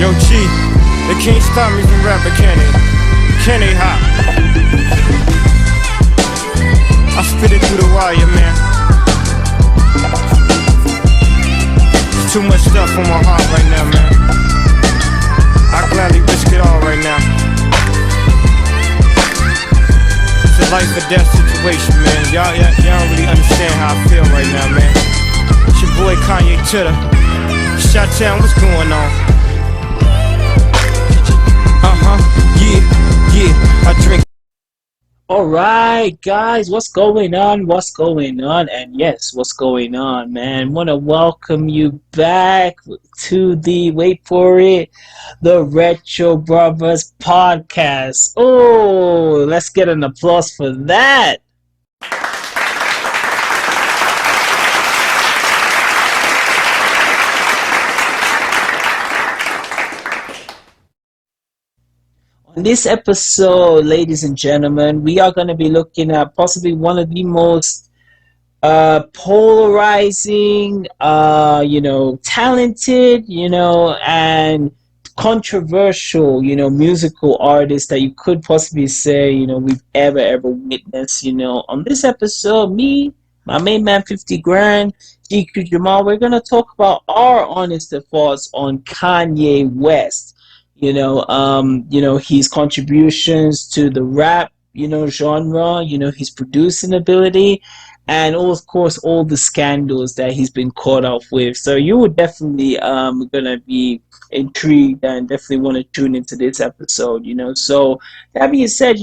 Yo, G, they can't stop me from rapping, can they? Can they hop? I spit it through the wire, man. There's too much stuff on my heart right now, man. I gladly risk it all right now. It's a life or death situation, man. Y'all don't really understand how I feel right now, man. It's your boy Kanye Titter. Shot-town, what's going on? Yeah, I drink. Alright guys, what's going on? And yes, what's going on, man? Wanna welcome you back to the, wait for it, the Retro Brothers podcast. Oh, let's get an applause for that. In this episode, ladies and gentlemen, we are going to be looking at possibly one of the most polarizing, talented, and controversial, musical artists that you could possibly say, we've ever witnessed. On this episode, me, my main man, 50 Grand, GQ Jamal, we're going to talk about our honest thoughts on Kanye West. His contributions to the rap, genre, his producing ability, and of course all the scandals that he's been caught up with. So you would definitely gonna be intrigued and definitely want to tune into this episode. So that being said,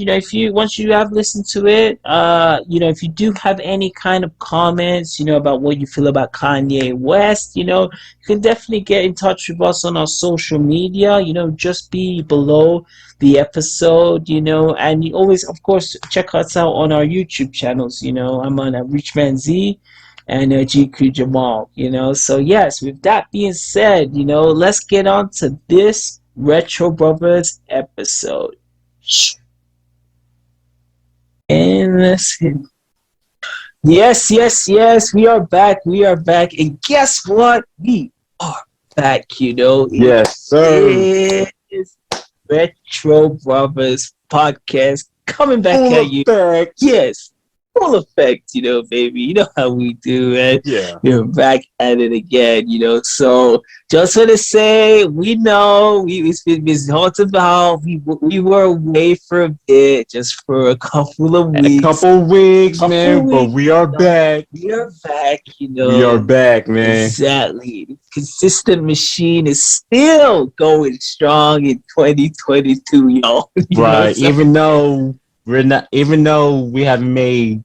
once you have listened to it, if you do have any kind of comments, about what you feel about Kanye West, you can definitely get in touch with us on our social media. Just be below the episode, and you always, of course, check us out on our YouTube channels. I'm on Richman Z and GQ Jamal, So yes, with that being said, let's get on to this Retro Brothers episode. And let's hit. Yes, we are back. And guess what? We are back, Yes, sir. It's Retro Brothers podcast coming back at you. Yes. Full effect, baby. You know how we do it. Yeah. We're back at it again, So just want to say, we know it's been talked about. We were away for a bit, just for a couple of weeks. But we are back. We are back, We are back, man. Exactly. The consistent machine is still going strong in 2022, y'all. Right. Even though we haven't made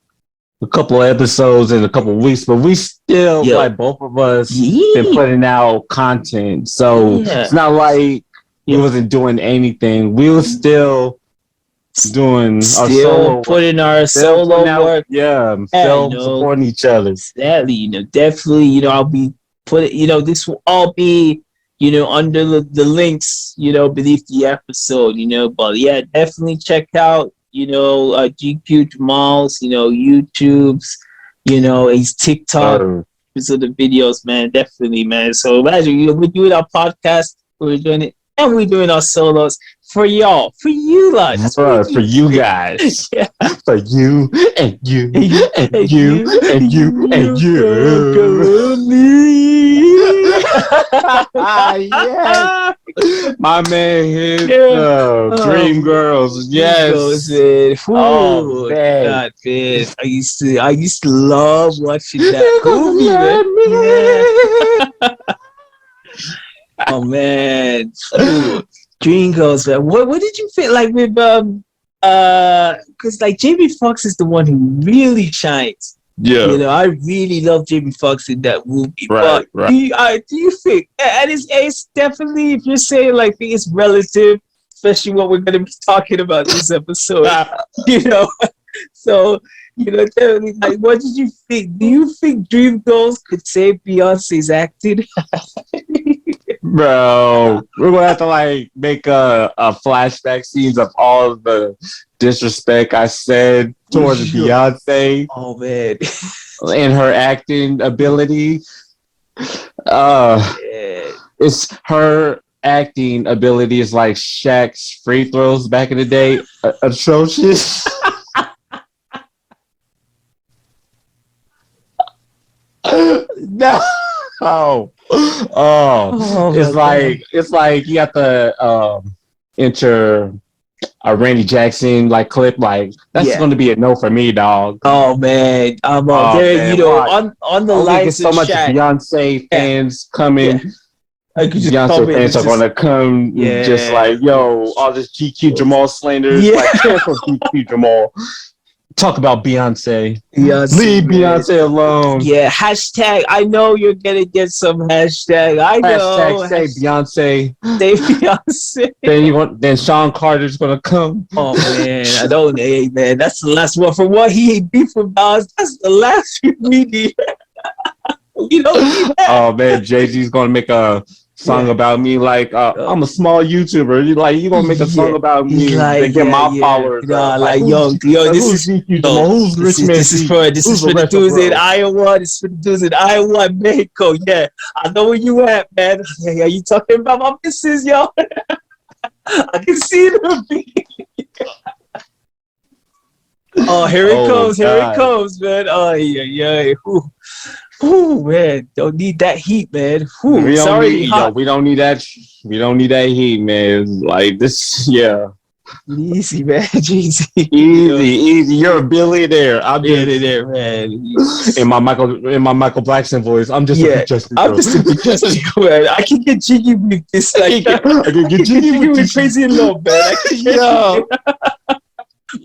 a couple of episodes in a couple of weeks, but we still, like both of us, been putting out content. So it's not like we wasn't doing anything. We were still doing our solo putting our solo work. Still supporting each other. Sadly, definitely, I'll be putting, this will all be, under the links, beneath the episode, but yeah, definitely check out GQ Jamal's, YouTube's, his TikTok, so the videos, man, definitely, man. So imagine, we're doing our podcast, we're doing it, and we're doing our solos for y'all, for you, like, that's right, for you guys, for you and you and you and you and you. Yes. My man hit Dream Girls. Yes. Oh God, man. I used to love watching that movie, man. Oh man. Dream Girls, man. What did you feel like with because like Jamie Foxx is the one who really shines. Yeah, I really love Jamie Foxx in that movie. Right. Do you think, and it's definitely, if you're saying like it's relative, especially what we're going to be talking about this episode, so definitely, like, what did you think? Do you think Dreamgirls could save Beyonce's acting? Bro, we're gonna have to like make a flashback scenes of all of the disrespect I said towards Beyonce. Oh man, and her acting ability. It's her acting abilities like Shaq's free throws back in the day atrocious. No. It's like you got the enter a Randy Jackson like clip, like that's going to be a no for me, dog. Oh man, there. Man, on the lines so much Shaq. Beyonce fans coming. Beyonce fans are going to come just like, yo, all this GQ Jamal slander, like cancel GQ Jamal. Talk about Beyonce. Leave Beyonce alone. Yeah, hashtag. I know you're gonna get some hashtag. I know. Hashtag say Beyonce. Say Beyonce. Then Sean Carter's gonna come. Oh man, I don't. Hey man, that's the last one. From what he beat from us, that's the last we need. We don't need that. Oh man, Jay-Z's gonna make a song about me, like I'm a small YouTuber. You gonna make a song about me to get my followers? Yo, this is for the dudes in Iowa. This is for the dudes in Iowa and Mexico. Yeah, I know where you at, man. Hey, are you talking about my missus, yo? I can see them. Oh, here it comes! Here it comes, man! Oh yeah. Ooh, man, don't need that heat, man. Ooh, we don't need that. We don't need that heat, man. Like this, yeah. Easy, man. Easy. You're a billionaire. I'm billionaire, man. In my Michael Blackson voice, I'm just a big Justin. I'm just a big Justin, man. I can get jiggy with this. Like, I can get jiggy with crazy in love, man. I can get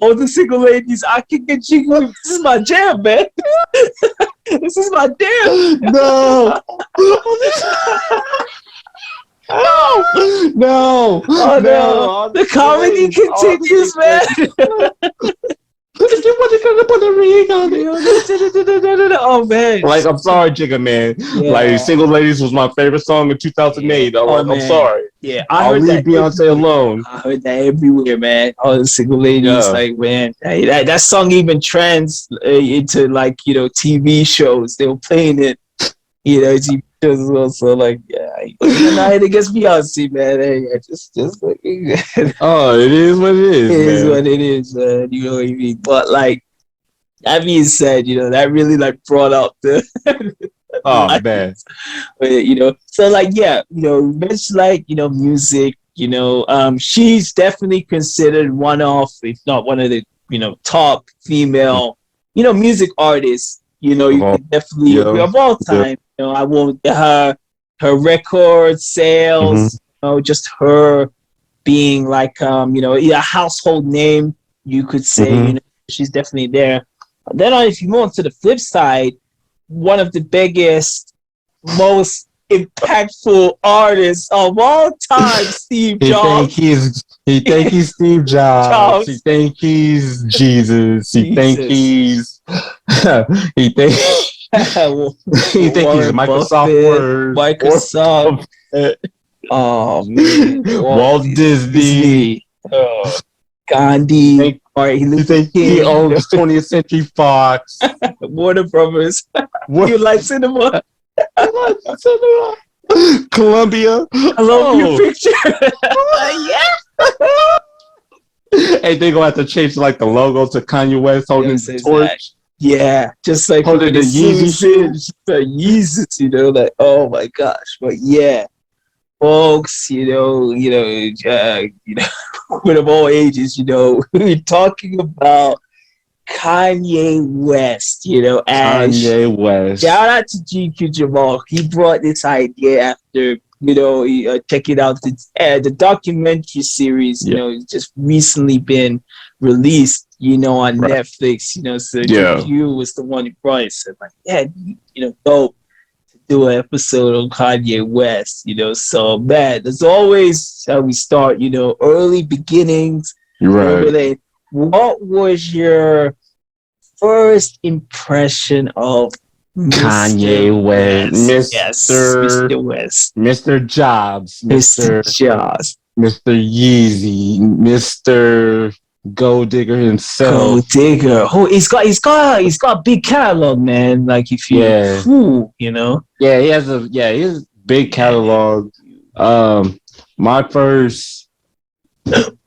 all the single ladies, I can get jiggy with. This is my jam, man. This is my jam. No. No. Oh no. The comedy continues, man. Oh man. Like, I'm sorry, Jigga Man. Yeah. Like, Single Ladies was my favorite song in 2008. I'm sorry. Yeah, I'll leave Beyonce alone. I heard that everywhere, man. All the Single Ladies, like, man, that song even trans into, like, TV shows. They were playing it, TV shows as well. So, like, I against Beyonce, man. Hey, just like, oh, it is what it is. It is what it is, man. You know what I mean? But, like, that being said, that really, like, brought up the oh man. But, so like, much like, music, she's definitely considered one of, if not one of the, top female, music artists, you can definitely of all time, I won't her record sales, just her being like, a household name, you could say, she's definitely there. Then if you move on to the flip side, one of the biggest, most impactful artists of all time, Steve Jobs. He think he's Steve Jobs. He think he's Jesus. He think he's he think he's Microsoft Word. Microsoft. Oh man. Walt Disney. Gandhi. He think he owns 20th Century Fox. Warner Brothers. You like cinema? Columbia. I love your picture. Hey, they gonna have to change like the logo to Kanye West holding the torch. Yeah, just like holding the Yeezy shit. Yeezus, like, oh my gosh. But yeah, folks, with of all ages, we're talking about Kanye West, and Kanye West. Shout out to GQ Jamal. He brought this idea after, checking out the documentary series, just recently been released, on Netflix, so GQ was the one who brought it. Said like, dope to do an episode on Kanye West, so man, as always, how we start, early beginnings. Right. What was your first impression of Kanye West? Mr. West. Mr. Jobs. Mr. Jobs. Mr. Yeezy. Mr. Gold Digger himself. Gold Digger. Oh, he's got a big catalog, man. Like if you Yeah, he has a big catalog. My first.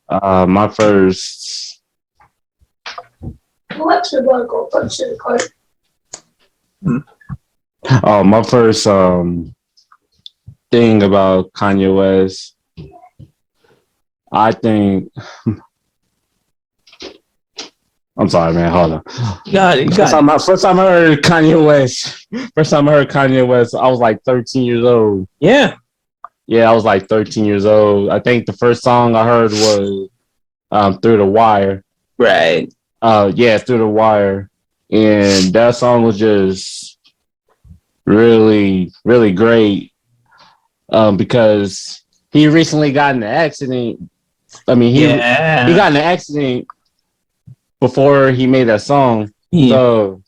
My first. Oh, my first thing about Kanye West. I think. I'm sorry, man. Hold on. Got it. First time I heard Kanye West. First time I heard Kanye West, I was like 13 years old. Yeah. Yeah, I was like 13 years old. I think the first song I heard was "Through the Wire." Right. Yeah, "Through the Wire," and that song was just really, really great. Because he recently got in an accident. I mean, he got in an accident before he made that song. Yeah. So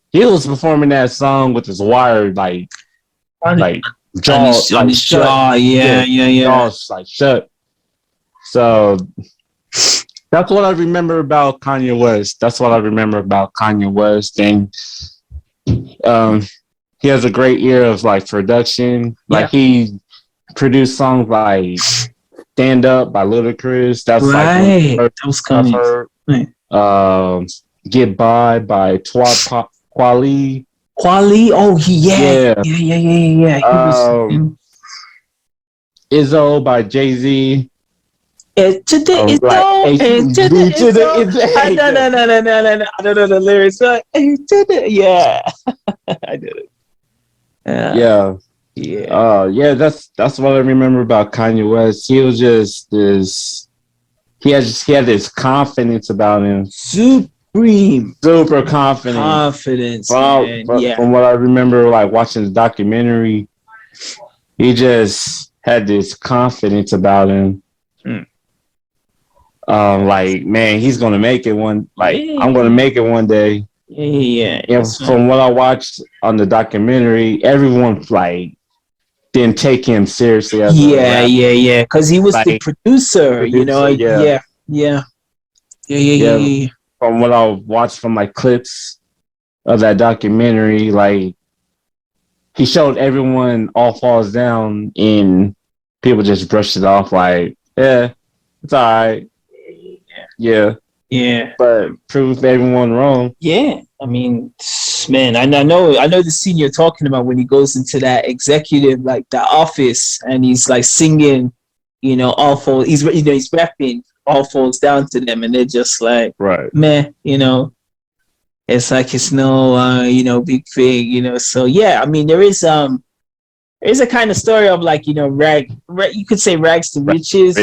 he was performing that song with his wire like jaw, on his jaw. Yeah. Jaws like shut. So that's what I remember about Kanye West. And he has a great ear of like production. Like he produced songs like "Stand Up" by Ludacris. That's right. That was kind of. "Get By" by Kweli. Oh, yeah. "Izzo" by Jay-Z. No. I don't know the lyrics. Yeah. I did it. Yeah. That's what I remember about Kanye West. He was just this. He had this confidence about him. Super confidence. From what I remember, like watching the documentary, he just had this confidence about him. Like, man, he's gonna make it one. Like, I'm gonna make it one day. Yeah. And from what I watched on the documentary, everyone like didn't take him seriously. As yeah. Because he was the producer, you know. Yeah. From what I watched from like clips of that documentary, like he showed everyone "All Falls Down" and people just brushed it off like, yeah, it's all right. Yeah. But proved everyone wrong. Yeah. I mean, man, I know the scene you're talking about when he goes into that executive, like the office, and he's like singing, you know, all falls. He's rapping, "All Falls Down" to them, and they're just like, right, man, you know, it's like it's no, big thing, you know. So yeah, I mean, there is a kind of story of like, you know, you could say rags to riches.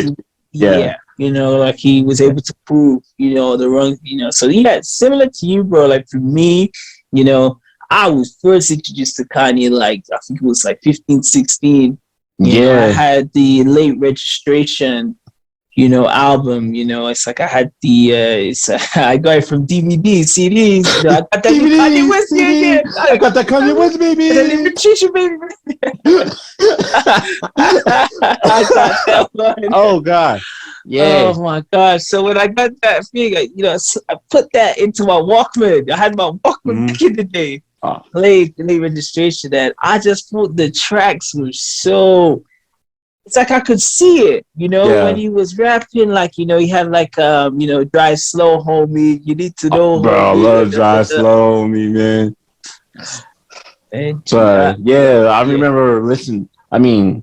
Yeah. You know, like he was able to prove, you know, the wrong, you know. So yeah, similar to you, bro. Like for me, you know, I was first introduced to Kanye, like I think it was like 15, 16. You know, I had the Late Registration, you know, album. You know, it's like I had the I got it from DVD, CDs. You know, I got that Kanye West, yeah. I got that Kanye West, baby. Registration, baby. I got that one. Oh God. Yeah. Oh my gosh. So when I got that thing, you know, I put that into my Walkman. I had my Walkman back in the day. Played the Late Registration, and I just thought the tracks were so. It's like I could see it, you know, when he was rapping. Like, you know, he had like, you know, "Drive Slow, Homie. You Need to Know." Bro, I love "Drive Slow, Homie," man. But I remember listening. I mean,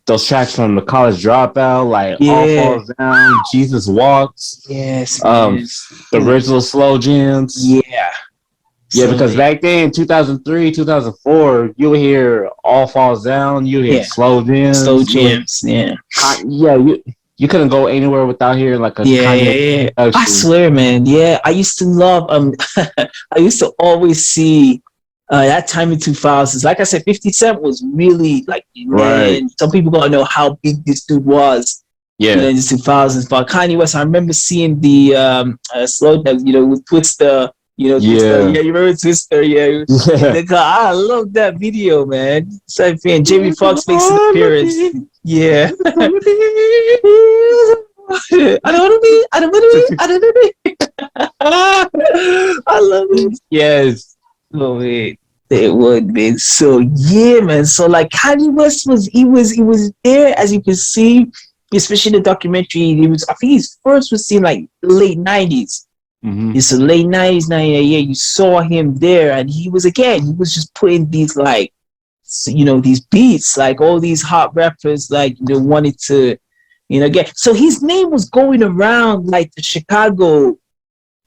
those tracks from the College Dropout, like "All Falls Down," "Jesus Walks." Yes. The original slow jams. Yeah, because back then, 2003, 2004, you would hear "All Falls Down," you would hear slow jams. You couldn't go anywhere without hearing like a Kanye. I swear, man. Yeah, I used to love. I used to always see that time in 2000s. Like I said, 50 Cent was really like, man. Some people gotta know how big this dude was. Yeah, in the 2000s. But Kanye West, I remember seeing the slow jams. You know, with Twister. You know, Twister, you remember Twister? Yeah. I love that video, man. It's like, man, Jamie Foxx makes an appearance. Yeah. I don't want to be. I love it. Yes. Oh wait. It would be. So yeah, man. So like Kanye West was there, as you can see, especially in the documentary. He was, I think his first was seen like late 90s. It's the late 90s, 98. You saw him there, and he was just putting these like, these beats, like all these hot rappers, like, wanted to, get. So his name was going around like the Chicago,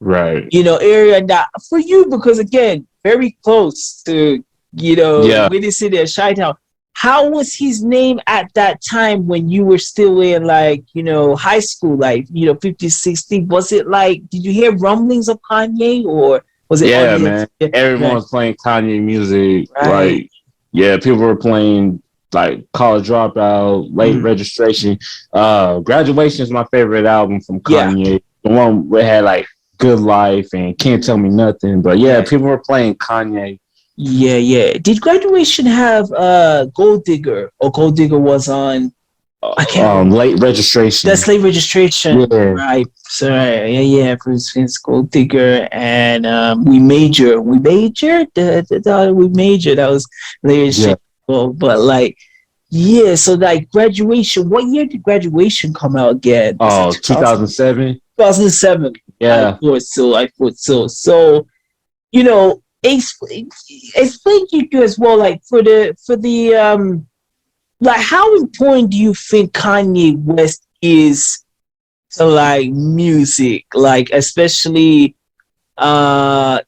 right, area, and that for you, because again, very close to, Windy City and Chi-Town. How was his name at that time when you were still in like, high school, like, 50, 60? Was it like, did you hear rumblings of Kanye, or was it yeah, man? Everyone was playing Kanye music. Right. Like, yeah, people were playing like College Dropout, Late Registration. Graduation is my favorite album from Kanye. Yeah. The one where it had like Good Life and Can't Tell Me Nothing. But yeah, people were playing Kanye. Yeah. Did Graduation have Gold Digger, or Gold Digger was on? I can't. Late Registration. That's Late Registration. Yeah. Right. Sorry. Yeah. Vince Gold Digger and We Major. We Major. We Major. That was Late Registration. Yeah. But like, yeah. So like Graduation. What year did Graduation come out again? Oh, 2007. 2007. Yeah. I thought so. So, explain to you as well, like for the like, how important do you think Kanye West is to like music, like especially not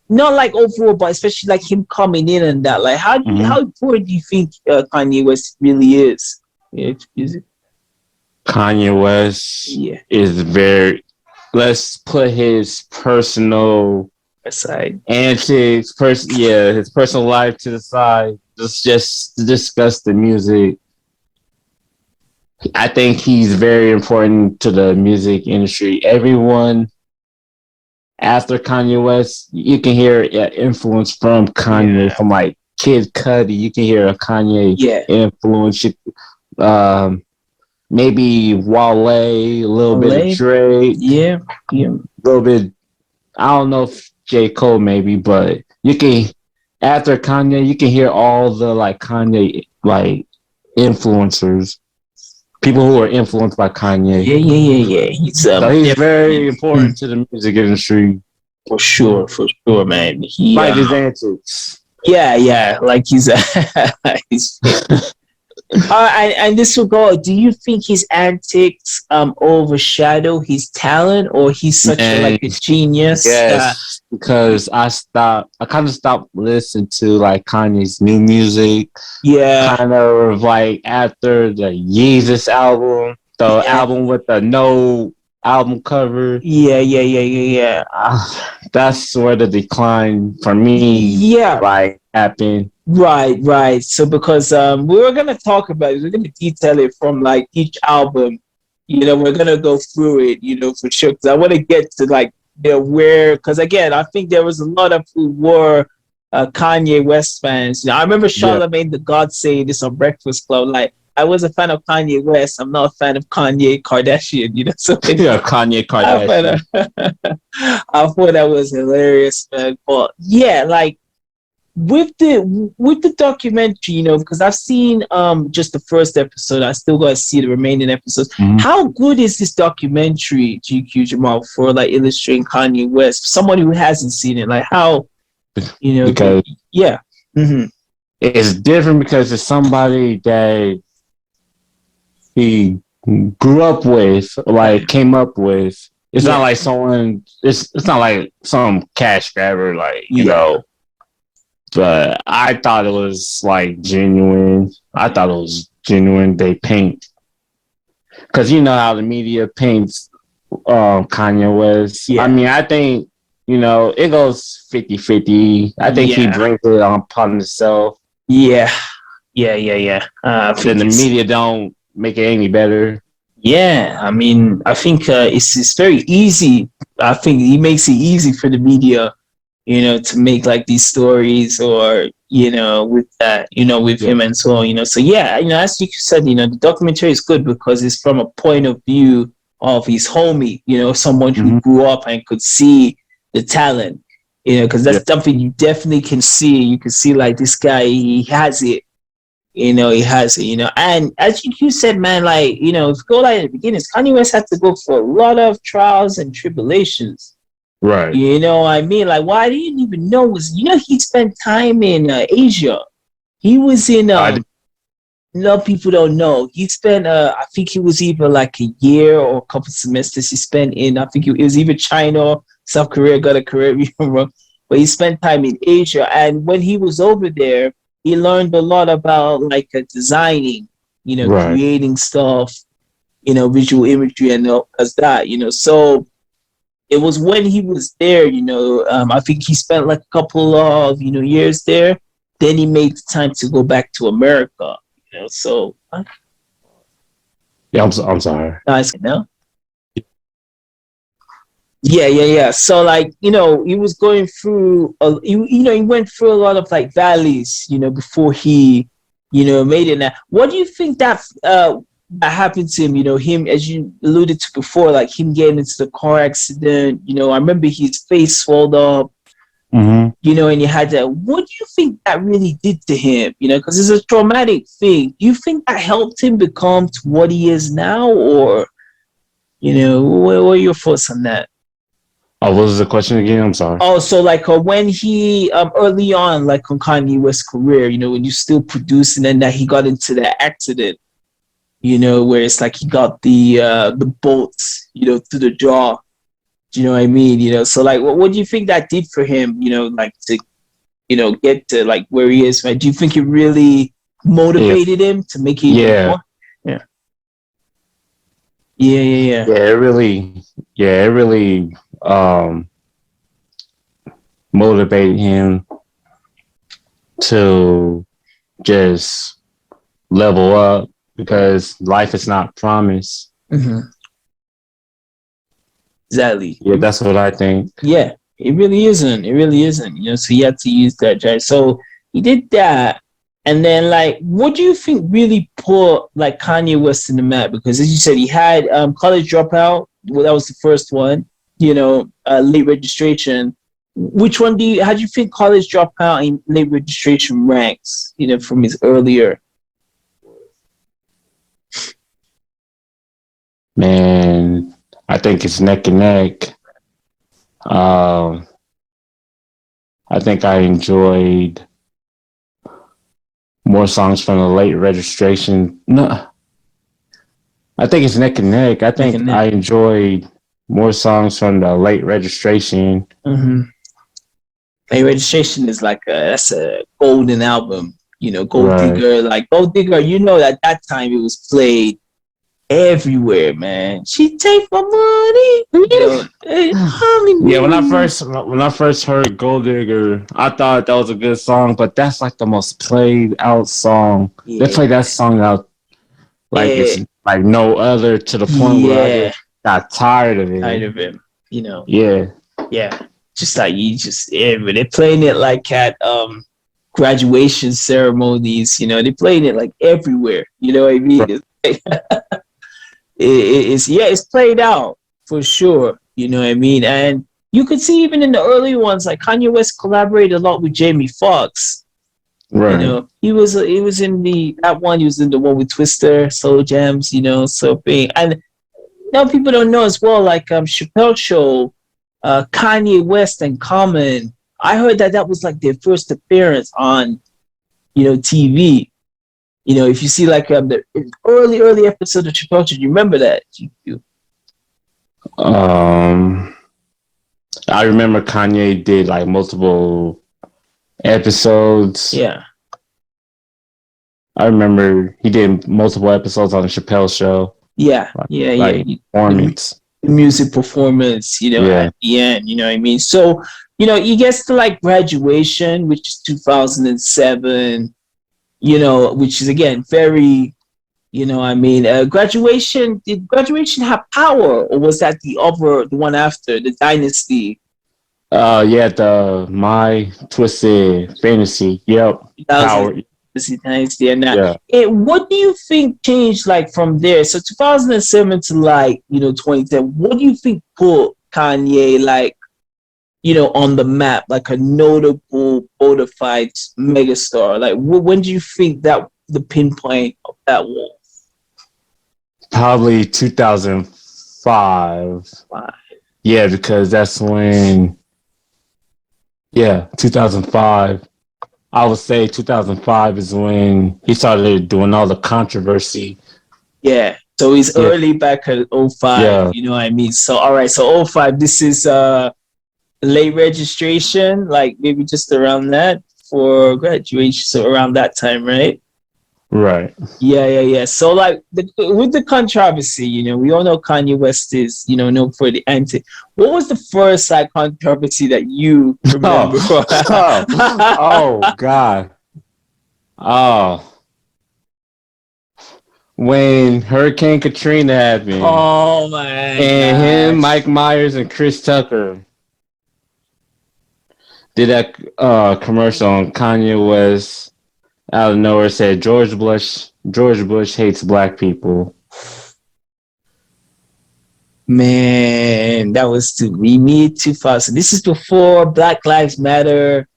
like overall, but especially like him coming in and that, like how important do you think Kanye West really is? Yeah, music. Kanye West is very, let's put his personal aside, antics, his personal life to the side. Just to discuss the music. I think he's very important to the music industry. Everyone after Kanye West, you can hear influence from Kanye, from like Kid Cudi. You can hear a Kanye influence. Maybe Wale, a little bit of Drake. Yeah. A little bit, I don't know if J. Cole maybe, but you can, after Kanye, you can hear all the like Kanye like influencers, people who are influenced by Kanye. Yeah. He's very important to the music industry. For sure, man. Like his antics. Yeah. Like he's and this will go. Do you think his antics overshadow his talent, or he's such a genius? Yes, because I kind of stopped listening to like Kanye's new music. Yeah, kind of like after the Yeezus album, the album with the no album cover. Yeah. That's where the decline for me, like happened. Right. So because we were gonna talk about it, we're gonna detail it from like each album. We're gonna go through it, for sure. Because I want to get to like where, because again, I think there was a lot of who were Kanye West fans. I remember Charlamagne the God saying this on Breakfast Club, like, I was a fan of Kanye West. I'm not a fan of Kanye Kardashian, So Kanye Kardashian. I thought that was hilarious, man. But yeah, like with the documentary, because I've seen just the first episode. I still gotta see the remaining episodes. How good is this documentary, GQ Jamal, for like illustrating Kanye West? For someone who hasn't seen it, like how because it's different because it's somebody that he grew up with, like came up with. It's not like someone. It's not like some cash grabber, like But I thought it was like genuine. They paint, because you know how the media paints Kanye West. I mean, I think it goes 50-50. I think he brings it upon himself. Yeah. Then the media don't make it any better. Yeah, I mean, I think it's very easy. I think he makes it easy for the media, to make like these stories, or with that, with him and so on, So as you said, the documentary is good because it's from a point of view of his homie, someone who grew up and could see the talent, because that's something you definitely can see. You can see like this guy, he has it. He has it. And as you said, man, like, if you go like at the beginning, Kanye West had to go for a lot of trials and tribulations. Right. I mean, like, why I didn't even know was, he spent time in Asia. He was in, a lot of people don't know. He spent, I think he was either like a year or a couple semesters he spent in, I think it was either China or South Korea, got a career, but he spent time in Asia. And when he was over there, he learned a lot about like designing, creating stuff, visual imagery and as that, so it was when he was there, I think he spent like a couple of, years there. Then he made the time to go back to America, so. Yeah, I'm sorry. Nice, Yeah. So like, he was going through, he went through a lot of like valleys, before he, made it. Now, what do you think that happened to him? Him, as you alluded to before, like him getting into the car accident. I remember his face swelled up. Mm-hmm. And you had that. What do you think that really did to him? Because it's a traumatic thing. Do you think that helped him become to what he is now, or what are your thoughts on that? Oh, what was the question again? I'm sorry. Oh, so like when he early on, like on Kanye West's career, when you still producing, and that he got into that accident, where it's like he got the bolts, to the jaw. Do you know what I mean? So like, what do you think that did for him? Like to, get to like where he is, right? Do you think it really motivated him to make it even more? Yeah. Yeah, it really motivated him to just level up, because life is not promised. Mm-hmm. Exactly. Yeah, that's what I think. Yeah, it really isn't. So he had to use that, right? So he did that. And then, like, what do you think really put like Kanye West in the map? Because as you said, he had College Dropout. Well, that was the first one. Late Registration. Which one how do you think College Dropout and Late Registration ranks? From his earlier. Man, I think it's neck and neck. I think I enjoyed more songs from the Late Registration. No, I think it's neck and neck. I think I enjoyed more songs from the Late Registration. Mm-hmm. Late Registration is like that's a golden album. Gold Digger, like Gold Digger. At that time it was played everywhere, man. She take my money. Yeah, when I first heard Gold Digger, I thought that was a good song, but that's like the most played out song. Yeah. They play that song out like it's like no other, to the point where I just got tired of it. Tired of him, Yeah. Just like they're playing it like at graduation ceremonies. They're playing it like everywhere. You know what I mean? Right. It's played out for sure. You know what I mean? And you could see even in the early ones, like Kanye West collaborated a lot with Jamie Foxx. Right. He was in that one. He was in the one with Twister, Slow Jams. So big. And now people don't know as well. Like Chappelle Show, Kanye West and Common. I heard that was like their first appearance on, TV. If you see like the early episode of Chappelle Show, you remember that? I remember Kanye did like multiple episodes. Yeah. I remember he did multiple episodes on the Chappelle Show. Yeah. Performance. Music performance, at the end, you know what I mean? So, he gets to like Graduation, which is 2007. Which is again very, Graduation. Did Graduation have Power, or was that the one after, the Dynasty? The My Twisted Fantasy. Yep. Power. Dynasty. And what do you think changed like from there? So 2007 to like 2010. What do you think put Kanye like on the map, like a notable bona fide megastar? Like, when do you think that the pinpoint of that was? Probably 2005. Wow. Yeah, because that's when. Yeah, 2005. I would say 2005 is when he started doing all the controversy. Yeah. So he's early back at 05, yeah. you know what I mean? So, all right. So 05, this is late registration, like maybe just around that for graduation. So around that time, right? Right. Yeah. So like with the controversy, we all know Kanye West is, known for the anti. What was the first like controversy that you remember? Oh God. Oh. When Hurricane Katrina happened. Oh my And him, Mike Myers, and Chris Tucker did that commercial on Kanye West out of nowhere, said George Bush hates black people. Man, that was me too fast. So this is before Black Lives Matter.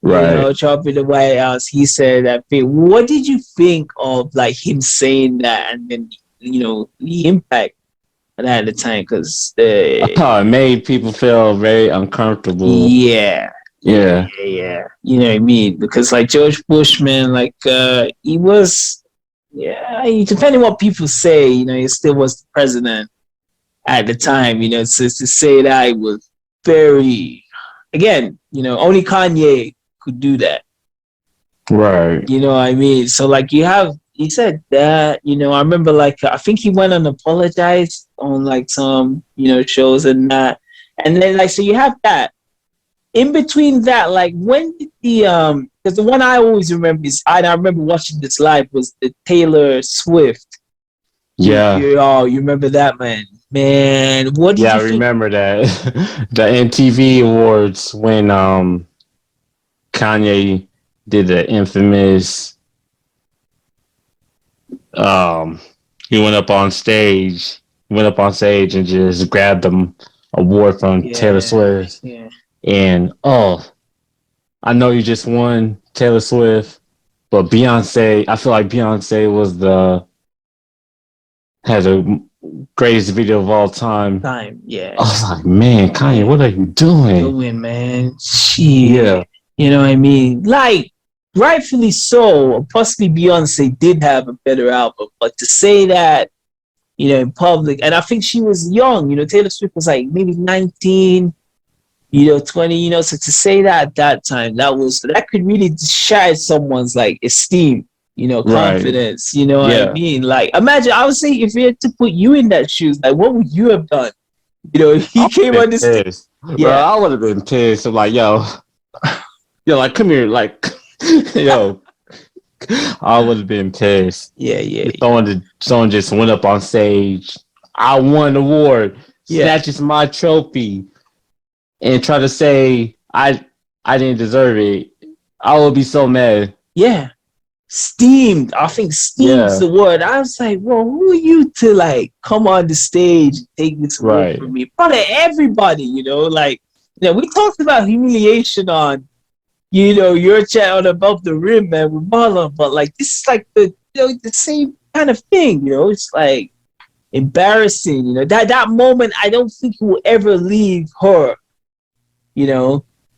Right. Trump in the White House, he said that thing. What did you think of like him saying that, and then the impact of that at the time? Because it made people feel very uncomfortable. Yeah. You know what I mean? Because like George Bush, man, like he was, depending what people say, he still was the president at the time. So to say that it was very, again, only Kanye could do that. Right. You know what I mean? So like he said that, I remember like I think he went and apologized on like some, shows and that. And then like so you have that. In between that, like when did because the one I always remember is I remember watching this live was the Taylor Swift. Yeah. You remember that, man? Man, what did you think? I remember that. The MTV Awards when Kanye did the infamous he went up on stage and just grabbed the award from Taylor Swift. Yeah. And I know you just won, Taylor Swift, but Beyonce, I feel like Beyonce has the greatest video of all time. Yeah. I was like, man, Kanye, what are you doing? Man. Yeah. You know what I mean? Like, rightfully so, possibly Beyonce did have a better album, but to say that, in public, and I think she was young, Taylor Swift was like maybe 19, 20, so to say that at that time, that could really shatter someone's like esteem, confidence, right. What I mean? Like, imagine, I would say if we had to put you in that shoes, like, what would you have done? He came on this stage. Yeah, bro, I would have been pissed. I'm like, yo, like, come here, like, yo. I would have been pissed. Yeah. Someone just went up on stage. I won the award. Snatches my trophy. And try to say I didn't deserve it. I would be so mad. Yeah. Steamed. I think steamed's the word. I was like, well, who are you to like come on the stage and take this away from me? Probably everybody, like, we talked about humiliation on, your chat above the rim, man, with Marlon, but like this is like the same kind of thing, it's like embarrassing, that moment. I don't think he will ever leave her.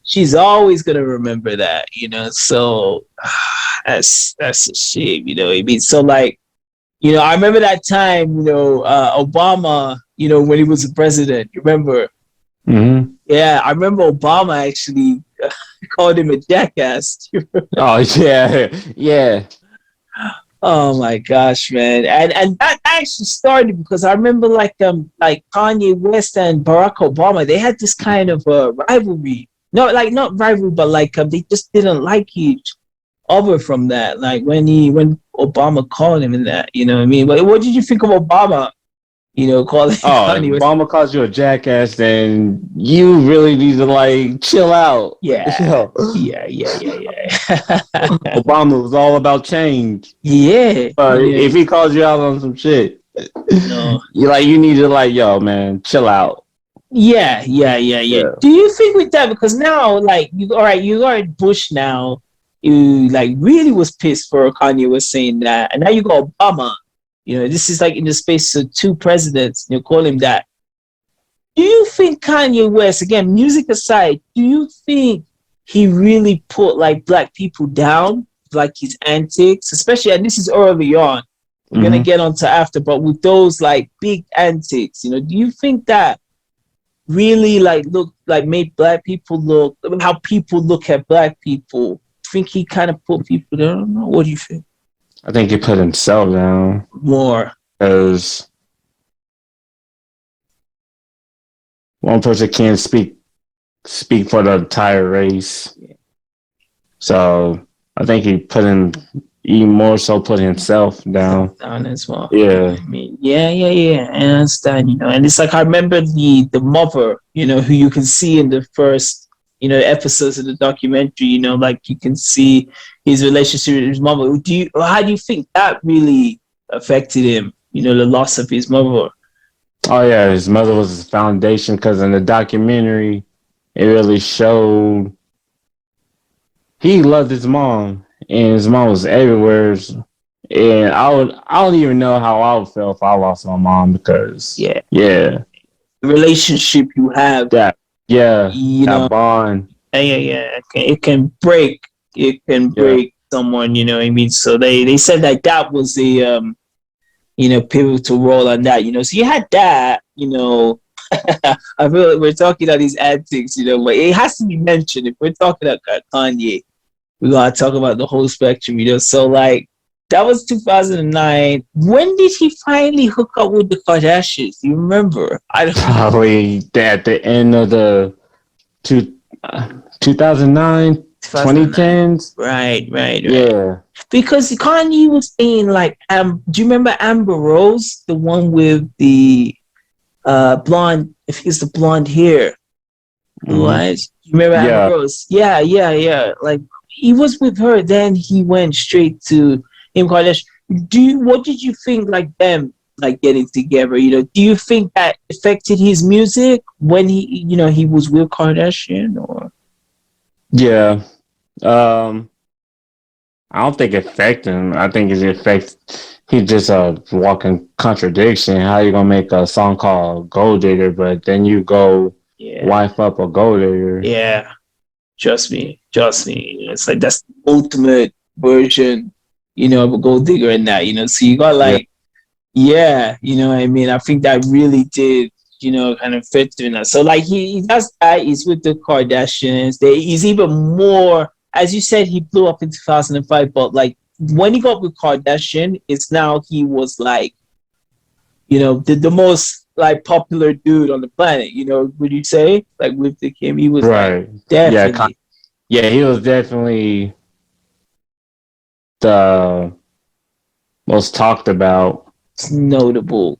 She's always gonna remember that, so that's a shame, I mean, so like, I remember that time, Obama, when he was the president, you remember? Mm-hmm. Yeah, I remember Obama actually called him a jackass. Oh yeah. Oh my gosh, man. And that actually started because I remember like Kanye West and Barack Obama, they had this kind of rivalry. No, like not rivalry, but like they just didn't like each other from that. Like when Obama called him in that, you know what I mean? But what did you think of Obama? Calling Kanye West? Obama calls you a jackass, then you really need to like chill out. Yeah. Obama was all about change. Yeah. But if he calls you out on some shit, you need to like, yo, man, chill out. Yeah. Yeah. Do you think with that, because now, like, you got Bush now, you like really was pissed for Kanye was saying that, and now you got Obama. This is like in the space of two presidents. You call him that. Do you think Kanye West, again, music aside, do you think he really put like black people down, like his antics, especially, and this is early on. We're gonna get onto after, but with those like big antics, do you think that really like look like made black people look how people look at black people? Think he kind of put people down? What do you think? I think he put himself down More because one person can't speak for the entire race. So I think he more so put himself down. Down as well. Yeah. I mean, yeah. I understand, and it's like I remember the mother, who you can see in the first, episodes of the documentary, like you can see his relationship with his mother. How do you think that really affected him? The loss of his mother. Oh yeah, his mother was his foundation because in the documentary, it really showed he loved his mom, and his mom was everywhere. And I don't even know how I would feel if I lost my mom because Yeah. the relationship you have, that bond. Yeah. It can break. It can break someone. You know what I mean? So they said that was the pivotal role on that. So you had that. I feel like we're talking about these antics. But it has to be mentioned if we're talking about Kanye. We gotta talk about the whole spectrum. So like that was 2009. When did he finally hook up with the Kardashians? You remember? I don't Probably at the end of the 2009, 2010s. Right. Yeah. Because Kanye was saying like, do you remember Amber Rose, the one with the blonde? If it's the blonde hair, blue eyes. You remember Amber Rose? Yeah. Like he was with her, then he went straight to Kim Kardashian. What did you think like them like getting together? Do you think that affected his music when he was with Kardashian or? Yeah. I don't think it affected him. I think he's just a walking contradiction. How you gonna make a song called Gold Digger, but then you go wife up a gold digger? Yeah. Trust me. It's like that's the ultimate version, of a gold digger in that, So you got like, you know what I mean? I think that really did, kind of fit in that. So like he does that, he's with the Kardashians. He's even more, as you said, he blew up in 2005, but like when he got with Kardashian, it's now he was like, the most like popular dude on the planet, would you say? Like with the Kim, he was right. Like, definitely. Yeah, he was definitely the most talked about, notable,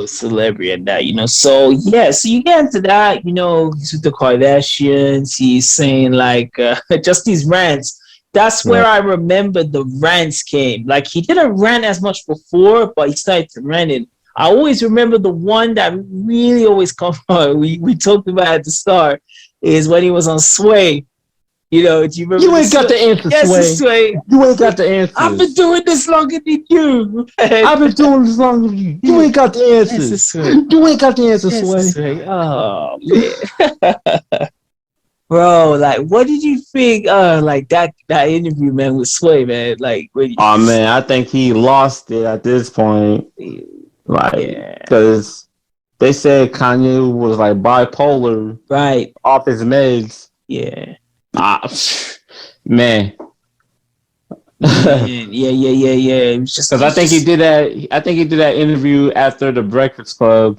celebrity and that, So so you get into that, he's with the Kardashians. He's saying like just these rants. That's where I remember the rants came. Like he didn't rant as much before, but he started to rant it. I always remember the one that really always comes on. We talked about at the start is when he was on Sway. Do you remember? You ain't got the answer, Sway. You ain't got the answer. I've been doing this longer than you. I've been doing this longer than you. You ain't got the answers. You ain't got the answer, Sway. Oh man. Bro, like what did you think like that interview, man, with Sway, man? Like man, I think he lost it at this point. Like because they said Kanye was like bipolar, right, off his meds. Yeah. Man. Yeah. It was just because I think he did that. I think he did that interview after the Breakfast Club,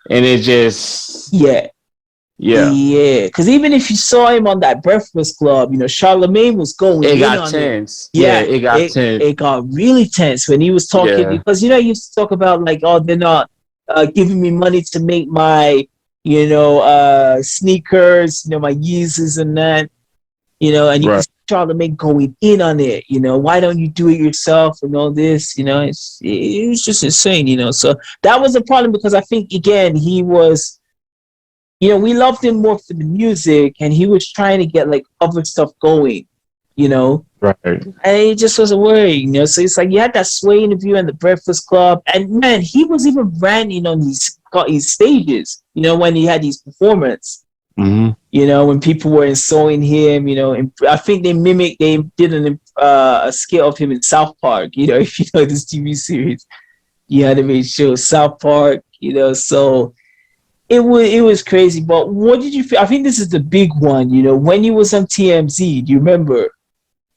and it just yeah. Because even if you saw him on that Breakfast Club, Charlemagne was going. It got tense. It got tense. It got really tense when he was talking because he used to talk about like, oh, they're not giving me money to make my sneakers, my Yeezys and that. And you can see Charlemagne going in on it, why don't you do it yourself and all this, it was just insane, so that was a problem because I think, again, he was we loved him more for the music, and he was trying to get like other stuff going, Right. and it just wasn't working. So it's like you had that Sway interview and the Breakfast Club, and man, he was even ranting on these stages, when he had these performances. Mm-hmm. When people were insulting him, and I think they did a skit of him in South Park, if you know this TV series. You had to make sure South Park, so it was crazy. But what did you feel? I think this is the big one, when he was on TMZ, do you remember?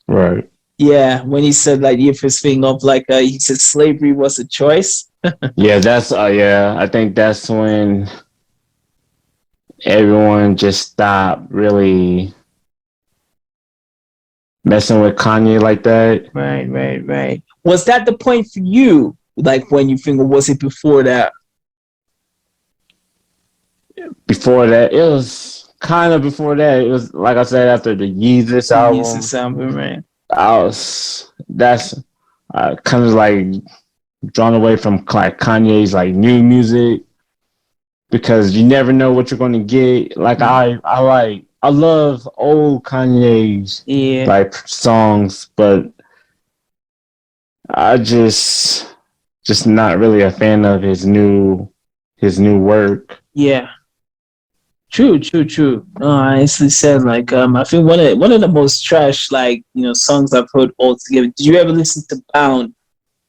Right. Yeah, when he said like the first thing of like he said slavery was a choice. Yeah, that's I think that's when everyone just stopped really messing with Kanye like that. Right. Was that the point for you? Like when you think, or was it before that? Before that, it was kind of before that. It was like I said, after the Yeezus album. Yeezus album, right? That's kind of like drawn away from like Kanye's like new music, because you never know what you're going to get. Like I love old Kanye's like songs, but I just not really a fan of his new work. Yeah. True. No, I honestly said like I think one of the most trash like songs I've heard altogether. Did you ever listen to Bound,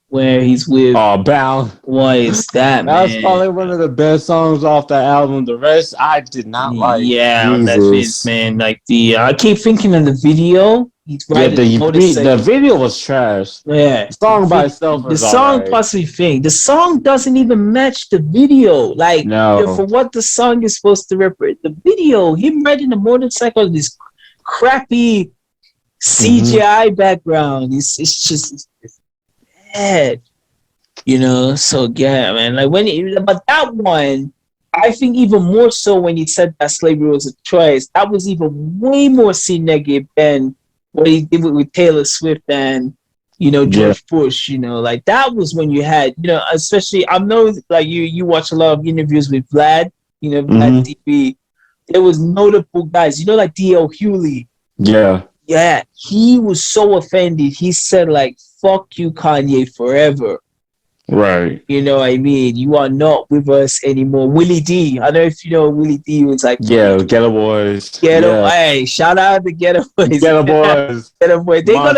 where he's with? Oh, Bound. What is that? That's man? probably one of the best songs off the album. The rest I did not like. Yeah, that is, man. Like I keep thinking of the video. He's riding the video was trash. Yeah, the song by itself was the song right. possibly thing. The song doesn't even match the video. Like for what the song is supposed to represent, the video, him riding a motorcycle, this crappy CGI background. It's just bad. So yeah, man. Like but that one, I think even more so when he said that slavery was a choice. That was even way more negative than what he did with Taylor Swift and George Bush. Like that was when you had especially I know like you watch a lot of interviews with Vlad. Vlad TV. There was notable guys. Like D.L. Hewley. Yeah, he was so offended. He said like, "Fuck you, Kanye, forever." Right. What I mean? You are not with us anymore. Willie D. I don't know if you know Willie D was like Ghetto Boys. Hey, shout out to Ghetto Boys. Ghetto Boys. Ghetto Boys. They got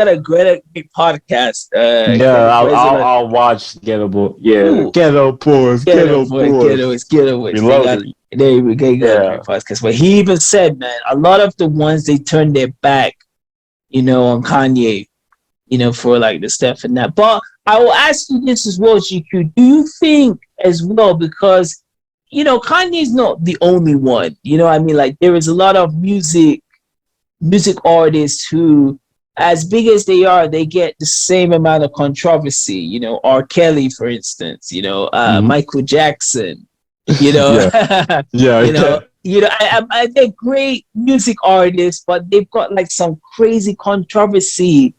a great podcast. I'll watch Ghetto Boys. Yeah. Ooh. Ghetto Boys. Ghetto Boys. We got a great podcast. But he even said, man, a lot of the ones they turned their back, on Kanye. For like the stuff and that. But I will ask you this as well, GQ. Do you think as well, because Kanye's not the only one. I mean, like there is a lot of music artists who, as big as they are, they get the same amount of controversy. R. Kelly, for instance. Michael Jackson. They're great music artists, but they've got like some crazy controversy.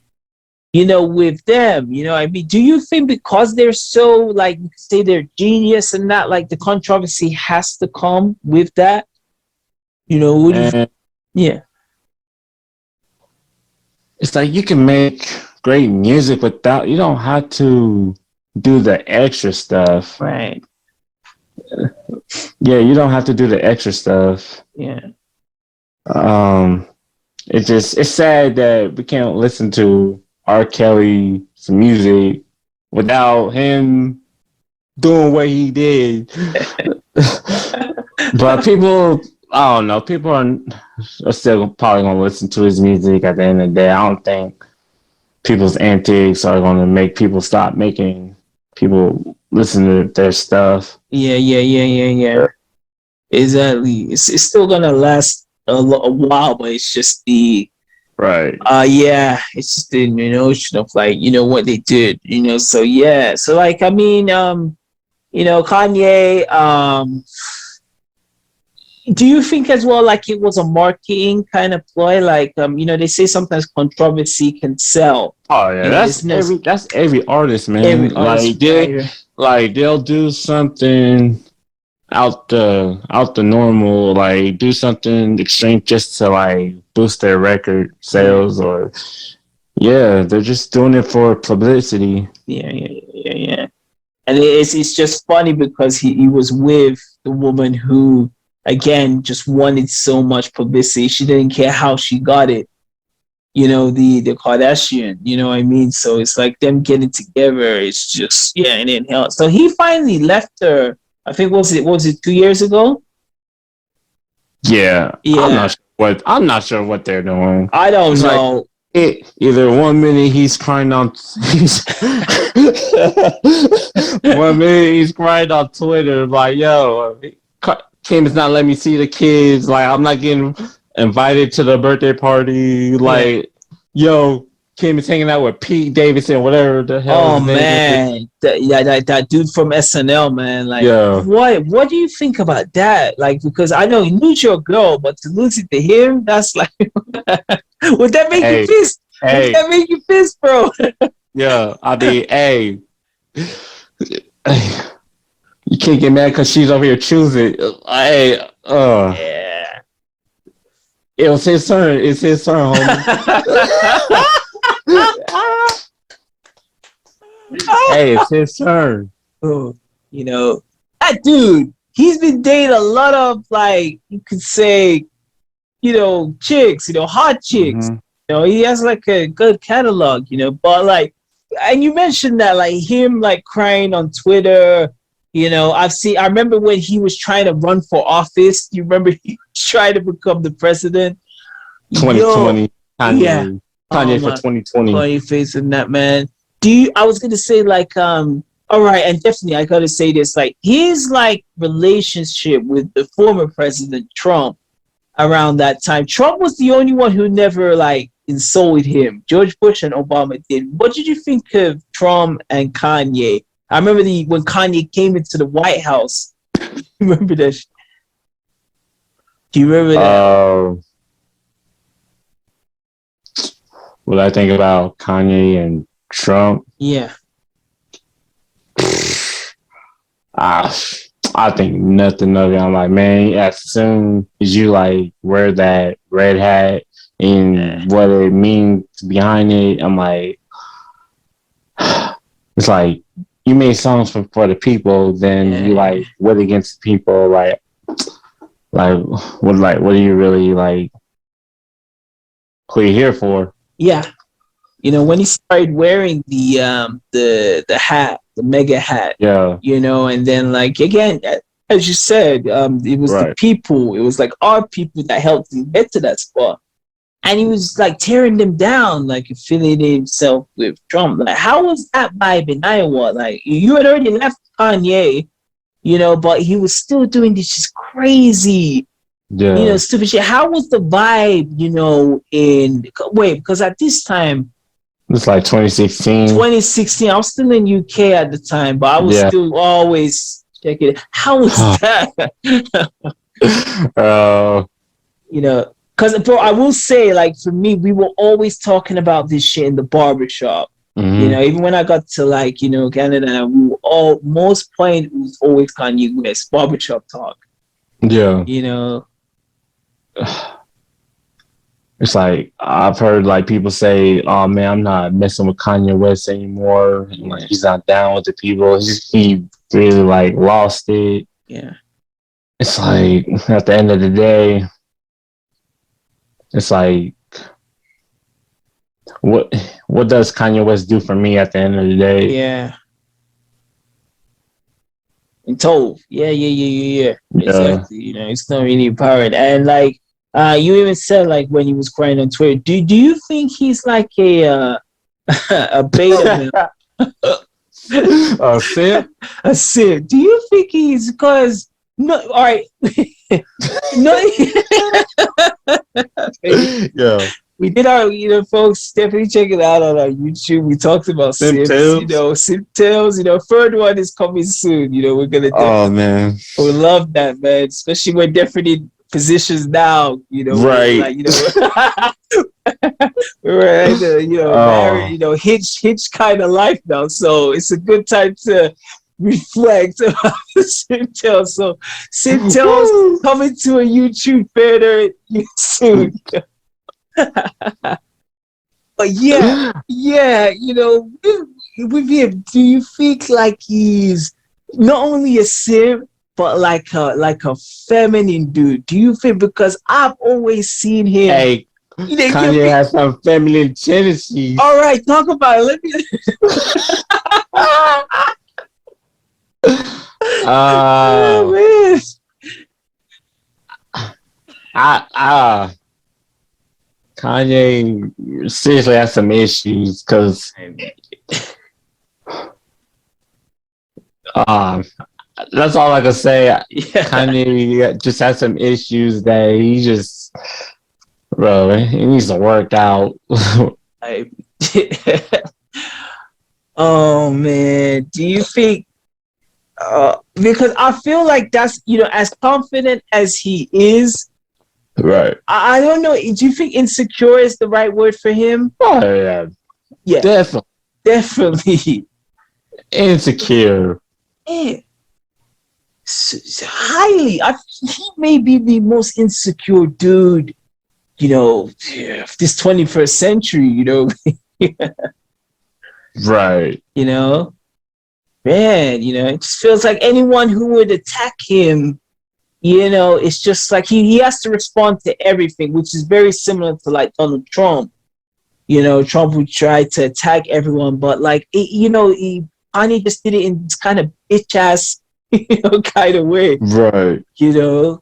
With them, I mean, do you think because they're so like you could say they're genius and that like the controversy has to come with that? Yeah. It's like you can make great music without, you don't have to do the extra stuff. Right. Yeah, you don't have to do the extra stuff. Yeah. It's sad that we can't listen to R. Kelly's music without him doing what he did. But people, I don't know, people are still probably going to listen to his music at the end of the day. I don't think people's antics are going to make people stop making people listen to their stuff. Yeah. Exactly. It's still going to last a while, but it's just the right. It's just the notion of like, what they did, so yeah. So like, I mean, Kanye, do you think as well, like it was a marketing kind of ploy? Like, they say sometimes controversy can sell. Oh yeah, that's every artist, man. They'll do something out the normal, like do something extreme just to like boost their record sales, or they're just doing it for publicity. Yeah. And it's just funny because he was with the woman who, again, just wanted so much publicity. She didn't care how she got it. The Kardashian, you know what I mean? So it's like them getting together. It's just, and then hell. So he finally left her. I think, was it 2 years ago? Yeah. I'm not sure what they're doing. I don't know. Like, either 1 minute he's crying on 1 minute he's crying on Twitter like, yo, Kim is not letting me see the kids, like I'm not getting invited to the birthday party, like yo, Kim is hanging out with Pete Davidson, whatever the hell. Oh man, that dude from SNL, man. Like, what do you think about that? Like, because I know you lose your girl, but to lose it to him, that's like, would that make you pissed? Would that make you pissed, bro? Yeah, I mean, you can't get mad because she's over here choosing. Yeah. It was his turn. It's his turn, homie. It's his turn. Oh, that dude, he's been dating a lot of, like, you could say, chicks, hot chicks. Mm-hmm. He has like a good catalog, but like, and you mentioned that, like, him like crying on Twitter. I remember when he was trying to run for office. You remember he was trying to become the president? 2020. Kanye for 2020. Funny facing that, man. I was gonna say, like, all right, and definitely I gotta say this, like, his like relationship with the former president Trump around that time. Trump was the only one who never like insulted him. George Bush and Obama did. What did you think of Trump and Kanye? I remember when Kanye came into the White House. Remember that? Do you remember that? What I think about Kanye and Trump? Yeah. I think nothing of it. I'm like, man, as soon as you like wear that red hat and what it means behind it, I'm like, it's like you made songs for the people, then you like went against the people, like what are you really like? Who are you here for? Yeah. When he started wearing the hat, the mega hat, and then, like, again, as you said, it was the people, it was like our people that helped him get to that spot, and he was like tearing them down, like affiliating himself with Trump. Like, how was that vibe in Iowa? Like, you had already left Kanye, but he was still doing this just crazy, stupid shit. How was the vibe, because at this time, it's like 2016. 2016. I was still in UK at the time, but I was still always checking it. How was that? Because, bro, I will say, like, for me, we were always talking about this shit in the barbershop. Mm-hmm. Even when I got to, like, Canada, we were most point was always Kanye West barbershop talk. Yeah. It's like I've heard like people say, "Oh man, I'm not messing with Kanye West anymore. Like, he's not down with the people. He really like lost it." Yeah. It's like at the end of the day, it's like what does Kanye West do for me at the end of the day? Yeah. And told, yeah. Exactly. It's not really apparent, and like. You even said, like, when he was crying on Twitter, do you think he's like a beta male? A simp? A simp. Do you think he's, because no, all right. No. Yeah. We did our, folks, definitely check it out on our YouTube. We talked about simps, simp tales. Third one is coming soon. We're gonna do. Oh man, we love that, man. Especially when definitely positions now, right? We're either, married, hitch kind of life now. So it's a good time to reflect about Sintel. So Sintel's coming to a YouTube theater soon. But yeah, with him, do you think like he's not only a simp, but like a feminine dude? Do you think? Because I've always seen him. Hey, Kanye has some feminine tendencies. All right, talk about it. Let me. Kanye seriously has some issues because that's all I can say. Kanye just has some issues that he just, bro, he needs to work out. Oh man, do you think? Because I feel like that's as confident as he is. Right. I don't know. Do you think insecure is the right word for him? Oh yeah. Yeah. Definitely. Insecure. Yeah. Highly. He may be the most insecure dude, this 21st century, Right. Man, it just feels like anyone who would attack him, it's just like he has to respond to everything, which is very similar to like Donald Trump. Trump would try to attack everyone, but like, Kanye just did it in this kind of bitch ass, kind of way. Right.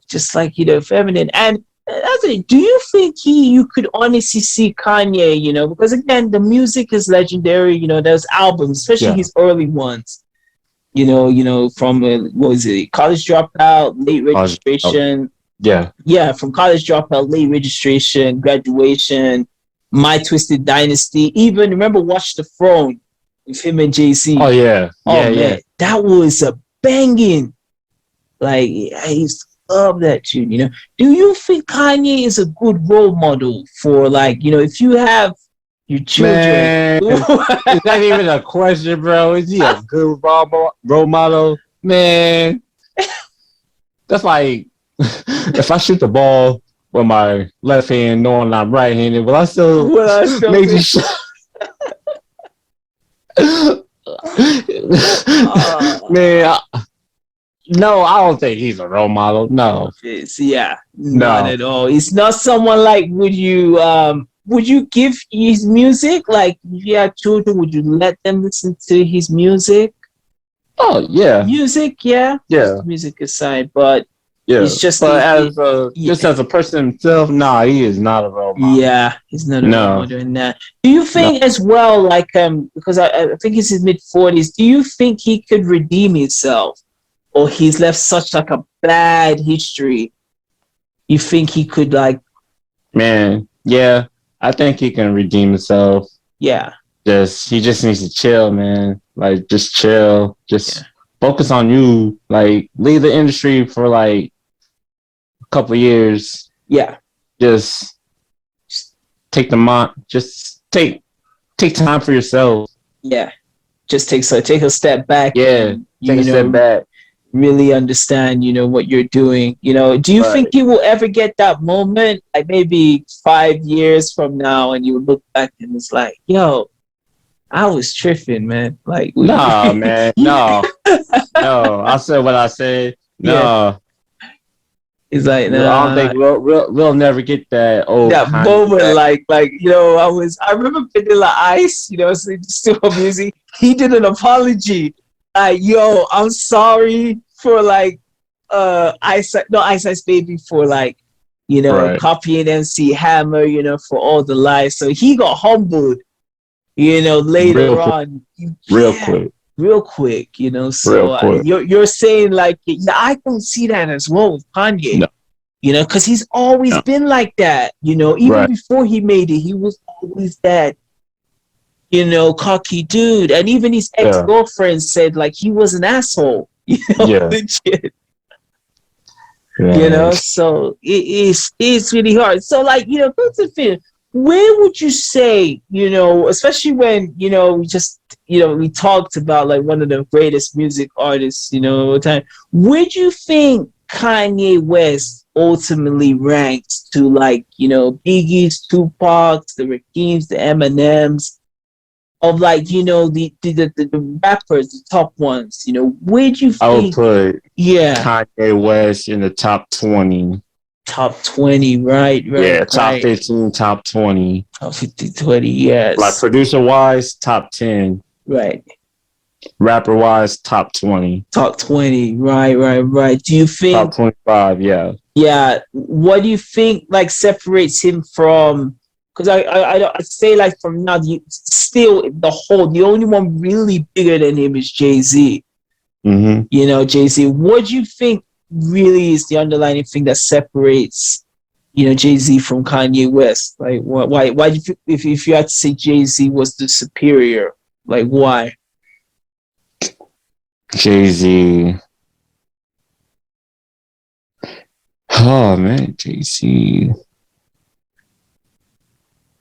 Just like, feminine. And that's it. Do you think you could honestly see Kanye, because again, the music is legendary, those albums, especially his early ones. From what was it? College Dropout, Late Registration. Yeah, from College Dropout, Late Registration, Graduation, My Twisted Dynasty. Even remember Watch the Throne with him and Jay-Z. Oh yeah. Man, that was a banging. Like I used to love that tune. Do you think Kanye is a good role model for like if you have your children? Man, it's not even a question, bro. Is he a good role model? Man, that's like if I shoot the ball with my left hand, knowing I'm right-handed, will I still make the shot? Man, no, I don't think he's a role model. No, not at all. It's not someone like. Would you give his music? Like, if you had children, would you let them listen to his music? Oh yeah, music, yeah. Music aside, but it's just. But as a person himself, nah, he is not a role model. Yeah, he's not a role model in that. Do you think as well, like because I think he's his mid-40s. Do you think he could redeem himself, or he's left such like a bad history? You think he could like? Man, yeah. I think he can redeem himself. Yeah. He just needs to chill, man. Like, just chill. Just focus on you. Like, leave the industry for like a couple of years. Yeah. Just take take time for yourself. Yeah. Just take a step back. Yeah. Take a step back. Really understand, what you're doing. Do you think you will ever get that moment, like maybe 5 years from now, and you look back and it's like, yo, I was tripping, man. Like, no, man, no. I said what I said. No. Yeah. It's like, no. I don't think we'll never get that moment. Like, I remember Vanilla Ice, still music. He did an apology. Yo, I'm sorry for like Ice Ice Baby for like copying MC Hammer, for all the lies. So he got humbled, later on. Real quick, So you're saying like, I don't see that as well with Kanye. No. Because he's always been like that. Even before he made it, he was always that. Cocky dude, and even his ex-girlfriend said like he was an asshole. Legit. So it's really hard. So like, where would you say, especially when, just, we talked about like one of the greatest music artists, of all time. Where do you think Kanye West ultimately ranks to, like, Biggie's, Tupac's, the Rakims, the Eminems, of, like, the rappers, the top ones? Where do you think? I would put Kanye West in the top 20. Top 20, right? Yeah, top 15, top 20. Top 50, 20, yes. Like producer-wise, top 10. Right. Rapper-wise, top 20. Top 20, right. Do you think... Top 25, yeah. Yeah, what do you think, like, separates him from... Because I'd say, like, from now, still, the only one really bigger than him is Jay-Z. Mm-hmm. Jay-Z. What do you think really is the underlying thing that separates, Jay-Z from Kanye West? Like, why do you think, if you had to say Jay-Z was the superior, like, why? Jay-Z. Oh man, Jay-Z.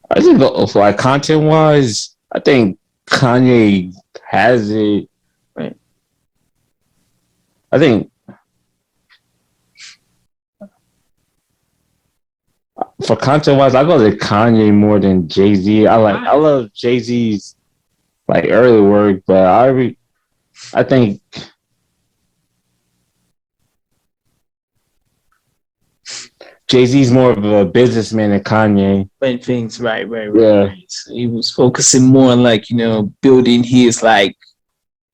I think, like, content-wise, I think Kanye has it. Right. I think for content-wise, I go to Kanye more than Jay-Z. I love Jay-Z's, like, early work, but I think Jay-Z's more of a businessman than Kanye. When things, right. Yeah. Right. So he was focusing more on, like, building his, like,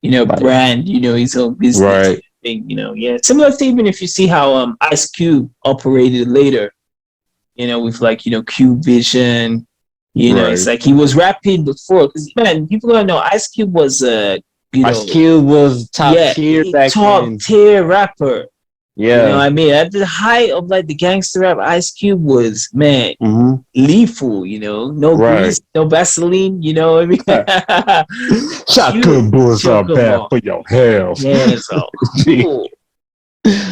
brand, his own business. Right. Thing, yeah. Similar to, even if you see how Ice Cube operated later, with, like, Cube Vision, right. It's like he was rapping before, because, man, people gotta know Ice Cube was Ice Cube was top tier back then. Top tier rapper. Yeah. I mean, at the height of, like, the gangster rap, Ice Cube was, man, lethal, no grease, no Vaseline, I mean? Shotgun bullets are bad for your health. Yeah, so cool.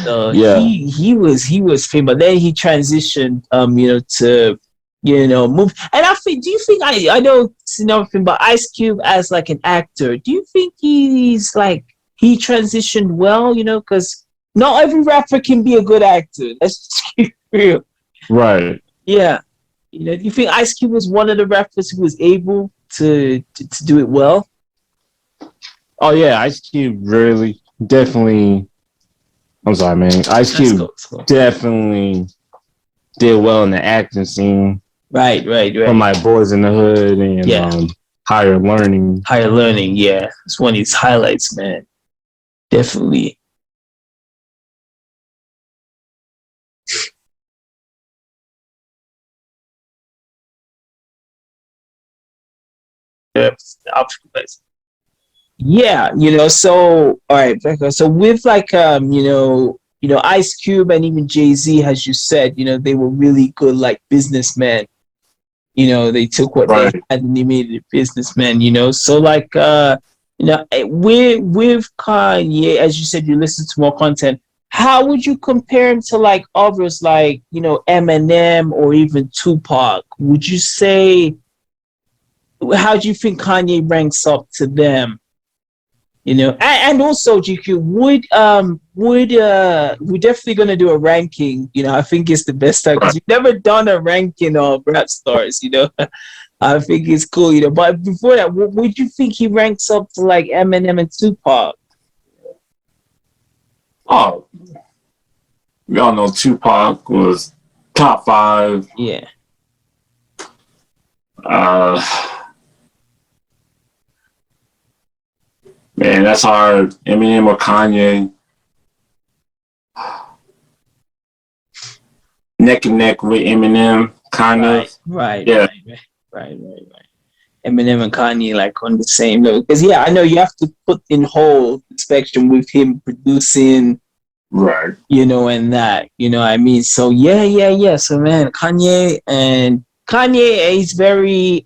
So he was famous, but then he transitioned, to, move. And I think, do you think, I know it's another thing, but Ice Cube as, like, an actor, do you think he's, like, he transitioned well, because not every rapper can be a good actor. Let's just keep real. Right. Yeah. Do you think Ice Cube was one of the rappers who was able to do it well? Oh yeah, Ice Cube really definitely. I'm sorry, man. Ice Cube definitely did well in the acting scene. Right. From my Boys in the Hood and Higher Learning. Higher Learning, yeah. It's one of his highlights, man. Definitely. Yeah, so all right, Becca. So with, like, Ice Cube and even Jay-Z, as you said, they were really good, like, businessmen. They took what they had and they made it businessmen, So, like, with Kanye, as you said, you listen to more content. How would you compare him to, like, others, like, Eminem or even Tupac? Would you say, how do you think Kanye ranks up to them? And also, GQ, we're definitely gonna do a ranking. I think it's the best time, because we've never done a ranking of rap stars. I think it's cool. But before that, would you think he ranks up to, like, Eminem and Tupac? Oh, we all know Tupac was top 5. Yeah. Man, that's hard. Eminem or Kanye. Neck and neck with Eminem, kind of. Right. Yeah. Right. Eminem and Kanye, like, on the same level. Because, I know you have to put in whole spectrum with him producing. Right. And that, I mean? So, yeah. So, man, Kanye is very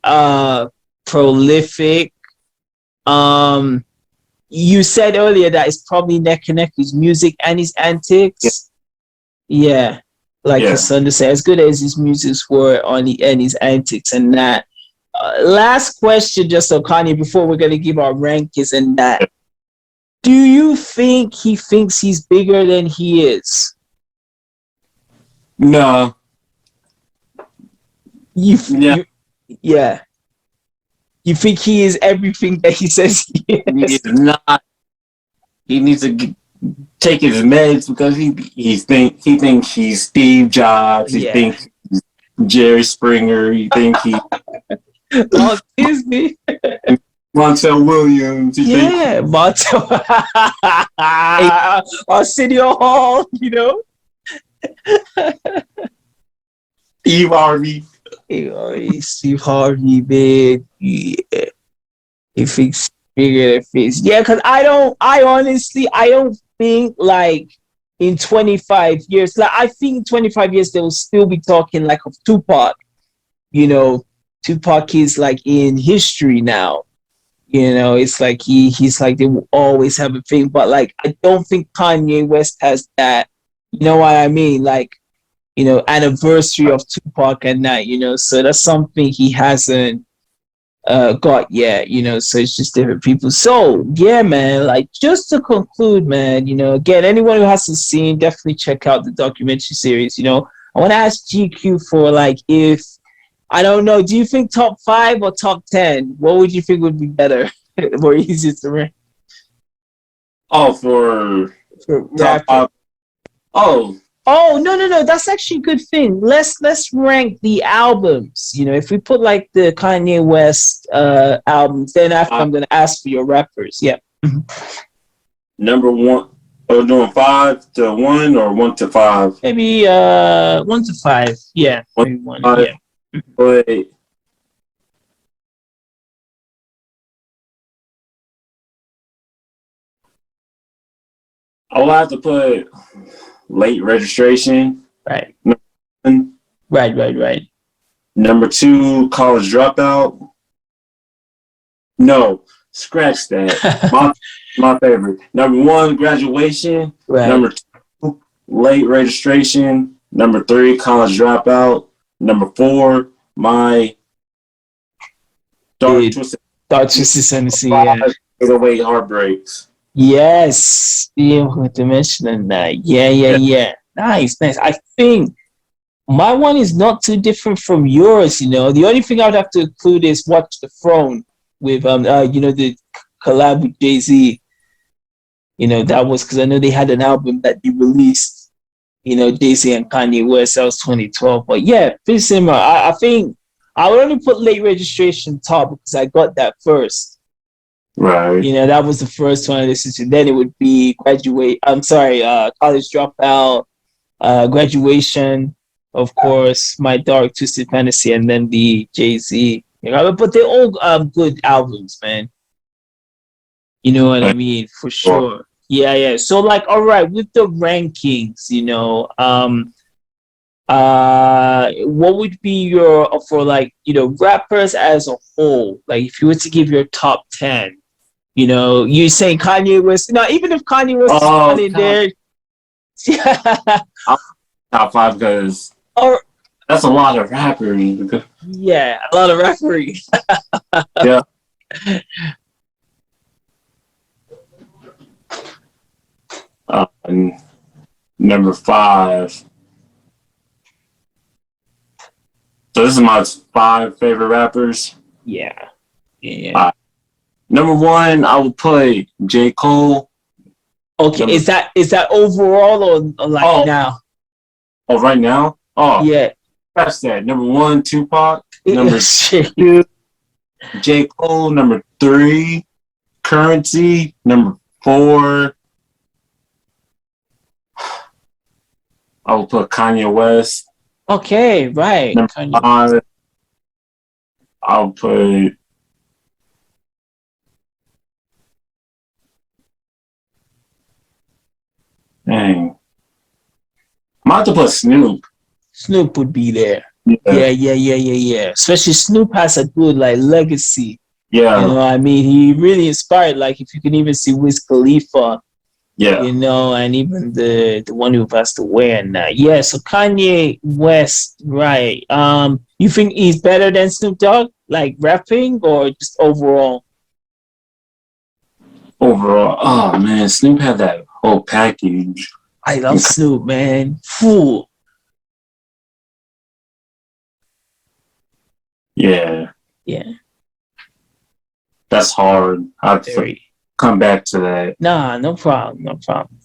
prolific. You said earlier that it's probably neck and neck, his music and his antics. Yeah. Like his son to say, as good as his musics were and his antics and that, Last question, just so Kanye, before we're gonna give our rankings and that. Do you think he thinks he's bigger than he is? No. Yeah. You think he is everything that he says he is? He is not. He needs to take his meds because he thinks he's Steve Jobs. He thinks he's Jerry Springer. He thinks he Walt Disney. Montel Williams. Montel. Arsenio Hall, you know. Steve Harvey. Steve Harvey, man. Yeah. He thinks bigger than face. Yeah, because I don't think like in 25 years, like I think in 25 years they will still be talking like of Tupac. You know, Tupac is like in history now. You know, it's like he's like they will always have a thing, but like I don't think Kanye West has that. You know what I mean? Like, you know, anniversary of Tupac and that, you know, so that's something he hasn't got yet, you know, so it's just different people. So yeah, man, like just to conclude, man, you know, again, anyone who hasn't seen, definitely check out the documentary series. You know, I want to ask GQ for like, if I don't know, do you think top 5 or top 10? What would you think would be better? More easier to rank? Oh, for top 5. Oh, no. That's actually a good thing. Let's rank the albums. You know, if we put like the Kanye West albums, then after I'm gonna ask for your rappers. Yeah. Number 1. Are we doing 5 to 1 or 1 to 5? Maybe 1 to 5. Yeah. 1 maybe 1. 5. Yeah. But I'll have to put Late Registration. Right. Number 1. Right. Number 2, College Dropout. No, scratch that. my favorite. Number 1, Graduation. Right. Number 2, Late Registration. Number 3, College Dropout. Number 4, my Dark Twisted Fantasy. Yeah. 808 Heartbreaks. Yes, yeah, to mention that. Yeah. Nice. I think my one is not too different from yours. You know, the only thing I would have to include is Watch the Throne with you know, the collab with Jay-Z. You know, that was because I know they had an album that they released. You know, Jay-Z and Kanye West. That was 2012. But yeah, pretty similar. I think I would only put Late Registration top because I got that first. Right. You know, that was the first one I listened to. Then it would be College Dropout, Graduation, of course, My Dark Twisted Fantasy, and then the Jay-Z. You know, but they're all good albums, man. You know what I mean? For sure. Yeah. So like, all right, with the rankings, you know, what would be your, for like, you know, rappers as a whole? Like if you were to give your top 10, you know, you saying Kanye West, no, even if Kanye West is not in there. Top 5 because that's a lot of rappers. Yeah, a lot of referees. Yeah. Number 5. So this is my 5 favorite rappers. Yeah. Number 1, I would put J. Cole. Okay, is that overall or like now? Oh, right now? Oh, yeah. That's that. Number 1, Tupac. Number 2, J. Cole. Number 3, Currency. Number 4, I will put Kanye West. Okay, right. Number 5, I'll put dang. I might have to put Snoop. Snoop would be there. Yeah. Especially Snoop has a good like legacy. Yeah. You know what I mean? He really inspired, like if you can even see Wiz Khalifa. Yeah. You know, and even the one who passed away and that. Yeah, so Kanye West, right. You think he's better than Snoop Dogg? like rapping or just overall? Overall, oh man, Snoop had that whole package. I love Snoop, man. Fool. Yeah. Yeah. That's hard. I'd come back to that. Nah, no problem. No problem.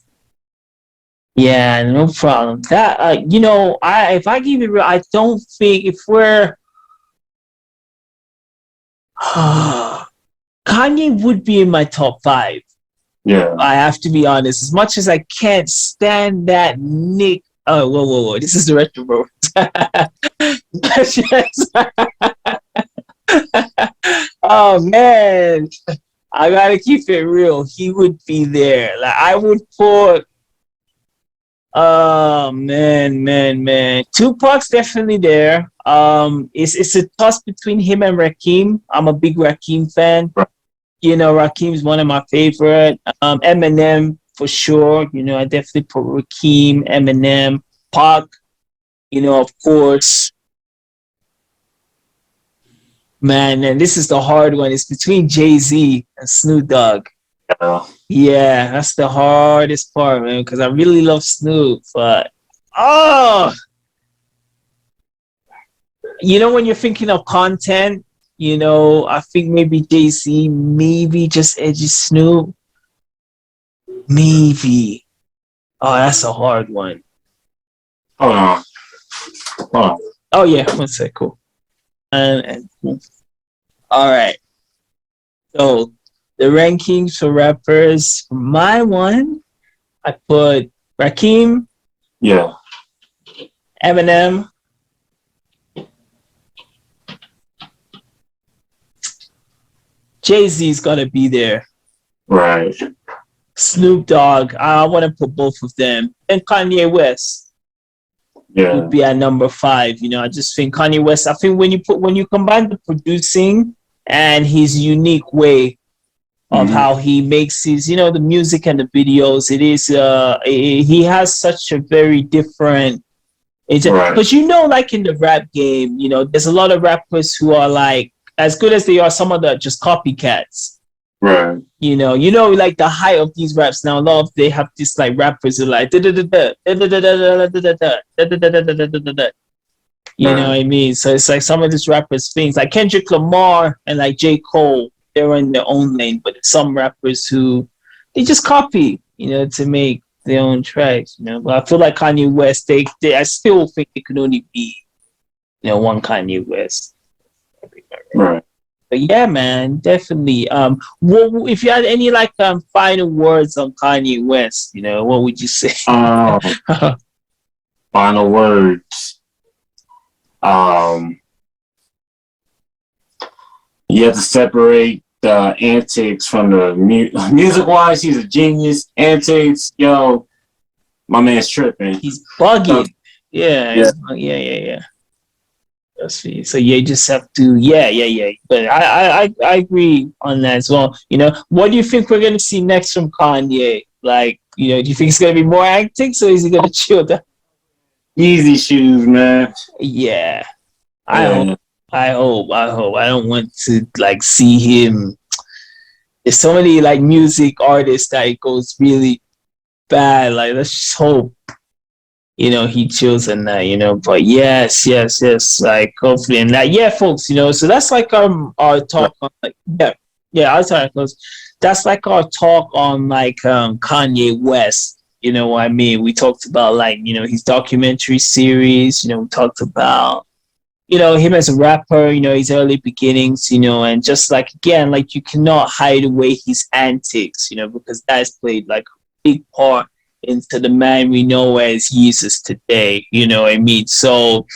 Yeah, no problem. That you know, if I give it real, I don't think if we're Kanye would be in my top 5. Yeah. I have to be honest. As much as I can't stand that Nick. Oh, whoa. This is the retro, bro. Oh man, I gotta keep it real. He would be there. Like I would put. Oh man. Tupac's definitely there. It's a toss between him and Rakim. I'm a big Rakim fan. You know, Rakim's one of my favorite. Eminem for sure. You know, I definitely put Rakim, Eminem, Pac. You know, of course. Man, and this is the hard one. It's between Jay-Z and Snoop Dogg. Yeah, that's the hardest part, man, because I really love Snoop, but you know, when you're thinking of content, you know, I think maybe Jay-Z, maybe just edgy Snoop, maybe. Oh, that's a hard one. Hold on. Oh yeah, one sec, cool. And all right. So the rankings for rappers. For my one, I put Rakim. Yeah. Eminem. Jay-Z's gotta be there. Right. Snoop Dogg. I want to put both of them. And Kanye West. Yeah. Would be at number 5. You know, I just think Kanye West. I think when you combine the producing and his unique way of how he makes his, you know, the music and the videos, it is he has such a very different. Because you know, like in the rap game, you know, there's a lot of rappers who are like as good as they are. Some of them are just copycats. Right. You know, like the height of these raps now. A lot of they have this like rappers who like you know what I mean. So it's like some of these rappers things like Kendrick Lamar and like J. Cole. They're in their own lane, but some rappers who they just copy, you know, to make their own tracks. You know, but I feel like Kanye West. I still think it could only be, you know, one Kanye West. Right. But yeah, man, definitely. If you had any like final words on Kanye West, you know, what would you say? Final words. You have to separate the antics from the music-wise. He's a genius. Antics, yo, my man's tripping. He's bugging. Yeah. So you just have to, But I agree on that as well. You know, what do you think we're gonna see next from Kanye? Like, you know, do you think it's gonna be more antics or is he gonna chill down? Easy shoes, man. Yeah. I hope. I don't want to like see him. There's so many like music artists that it goes really bad. Like, let's just hope, you know, he chills in that, you know. But yes, like hopefully, and that, yeah, folks, you know. So that's like our talk on like I'll try to close. That's like our talk on like Kanye West. You know what I mean? We talked about like, you know, his documentary series. You know, we talked about, you know, him as a rapper. You know, his early beginnings. You know, and just like again, like you cannot hide away his antics. You know, because that's played like a big part into the man we know as Jesus today, you know what I mean? So,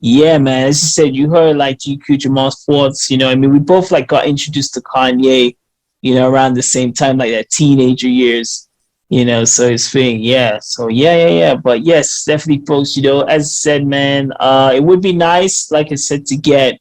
yeah, man, as you said, you heard like GQ Jamal's thoughts, you know what I mean? We both like got introduced to Kanye, you know, around the same time, like that teenager years, you know, so his thing, yeah. So, yeah. But yes, definitely, folks, you know, as I said, man, it would be nice, like I said, to get,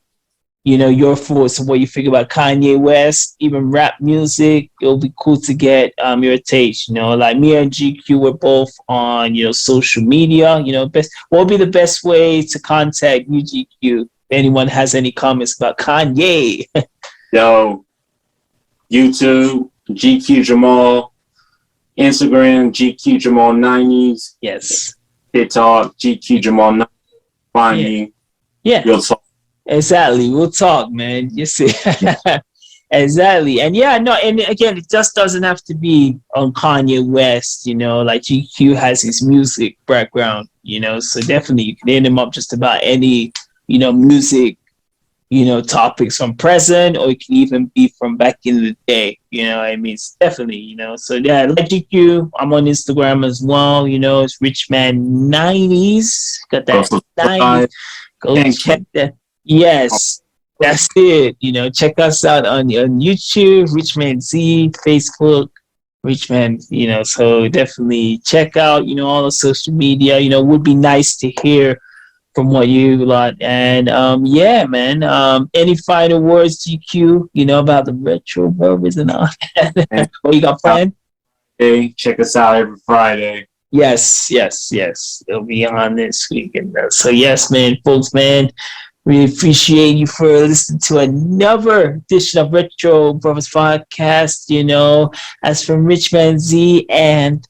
you know, your thoughts of what you think about Kanye West, even rap music. It'll be cool to get your taste. You know, like me and GQ were both on, you know, social media. You know, what would be the best way to contact you, GQ? anyone has any comments about Kanye. Yo, YouTube, GQ Jamal, Instagram, GQ Jamal 90s. Yes. TikTok, GQ Jamal 90s. Find me. Yeah. We'll talk. Exactly. We'll talk, man. You see. Exactly. And yeah, no, and again, it just doesn't have to be on Kanye West, you know, like GQ has his music background, you know, so definitely you can hit him up just about any, you know, music, you know, topics from present, or it can even be from back in the day, you know. I mean, it's definitely, you know. So yeah, like GQ, I'm on Instagram as well, you know, it's Richman90s, got that 90s. Go check that. Yes, that's it. You know, check us out on YouTube, Richman Z, Facebook, Richman, you know, so definitely check out, you know, all the social media. You know, would be nice to hear from what you lot. And yeah, man. Any final words, GQ, you know, about the retro brothers and all that? What you got planned? Hey, check us out every Friday. Yes. It'll be on this weekend. So yes, man, folks, man. We appreciate you for listening to another edition of Retro Brothers Podcast. You know, as from Richman Z and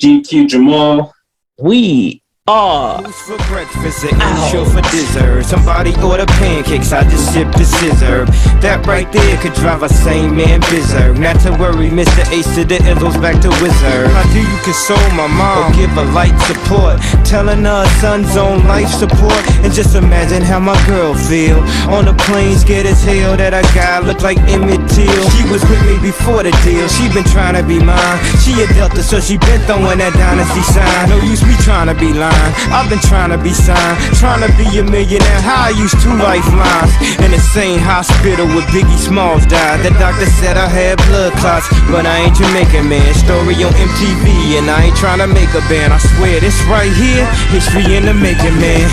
GQ Jamal, we are for breakfast and show for dessert. Somebody order pancakes, I just sip the scissor. That right there could drive a sane man berserk. Not to worry, Mr. Ace to the Illos back to Wizard. How do you console my mom or give her light support? Telling her son's on life support. And just imagine how my girl feel on the plane, scared as hell that a guy looked like Emmett Till. She was with me before the deal, she been trying to be mine. She a Delta, so she been throwing that dynasty sign. No use me trying to be lying, I've been trying to be signed, trying to be a millionaire. How I used 2 lifelines in the same hospital where Biggie Smalls died. The doctor said I had blood clots, but I ain't Jamaican, man. Story on MTV, and I ain't trying to make a band. I swear this right here, history in the making, man.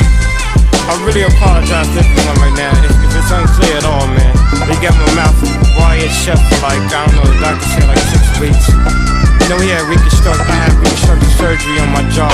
I really apologize to everyone right now if it's unclear at all, man. They got my mouth wired shut for like, I don't know, the doctor said like 6 weeks. You know, I had reconstructive surgery on my jaw.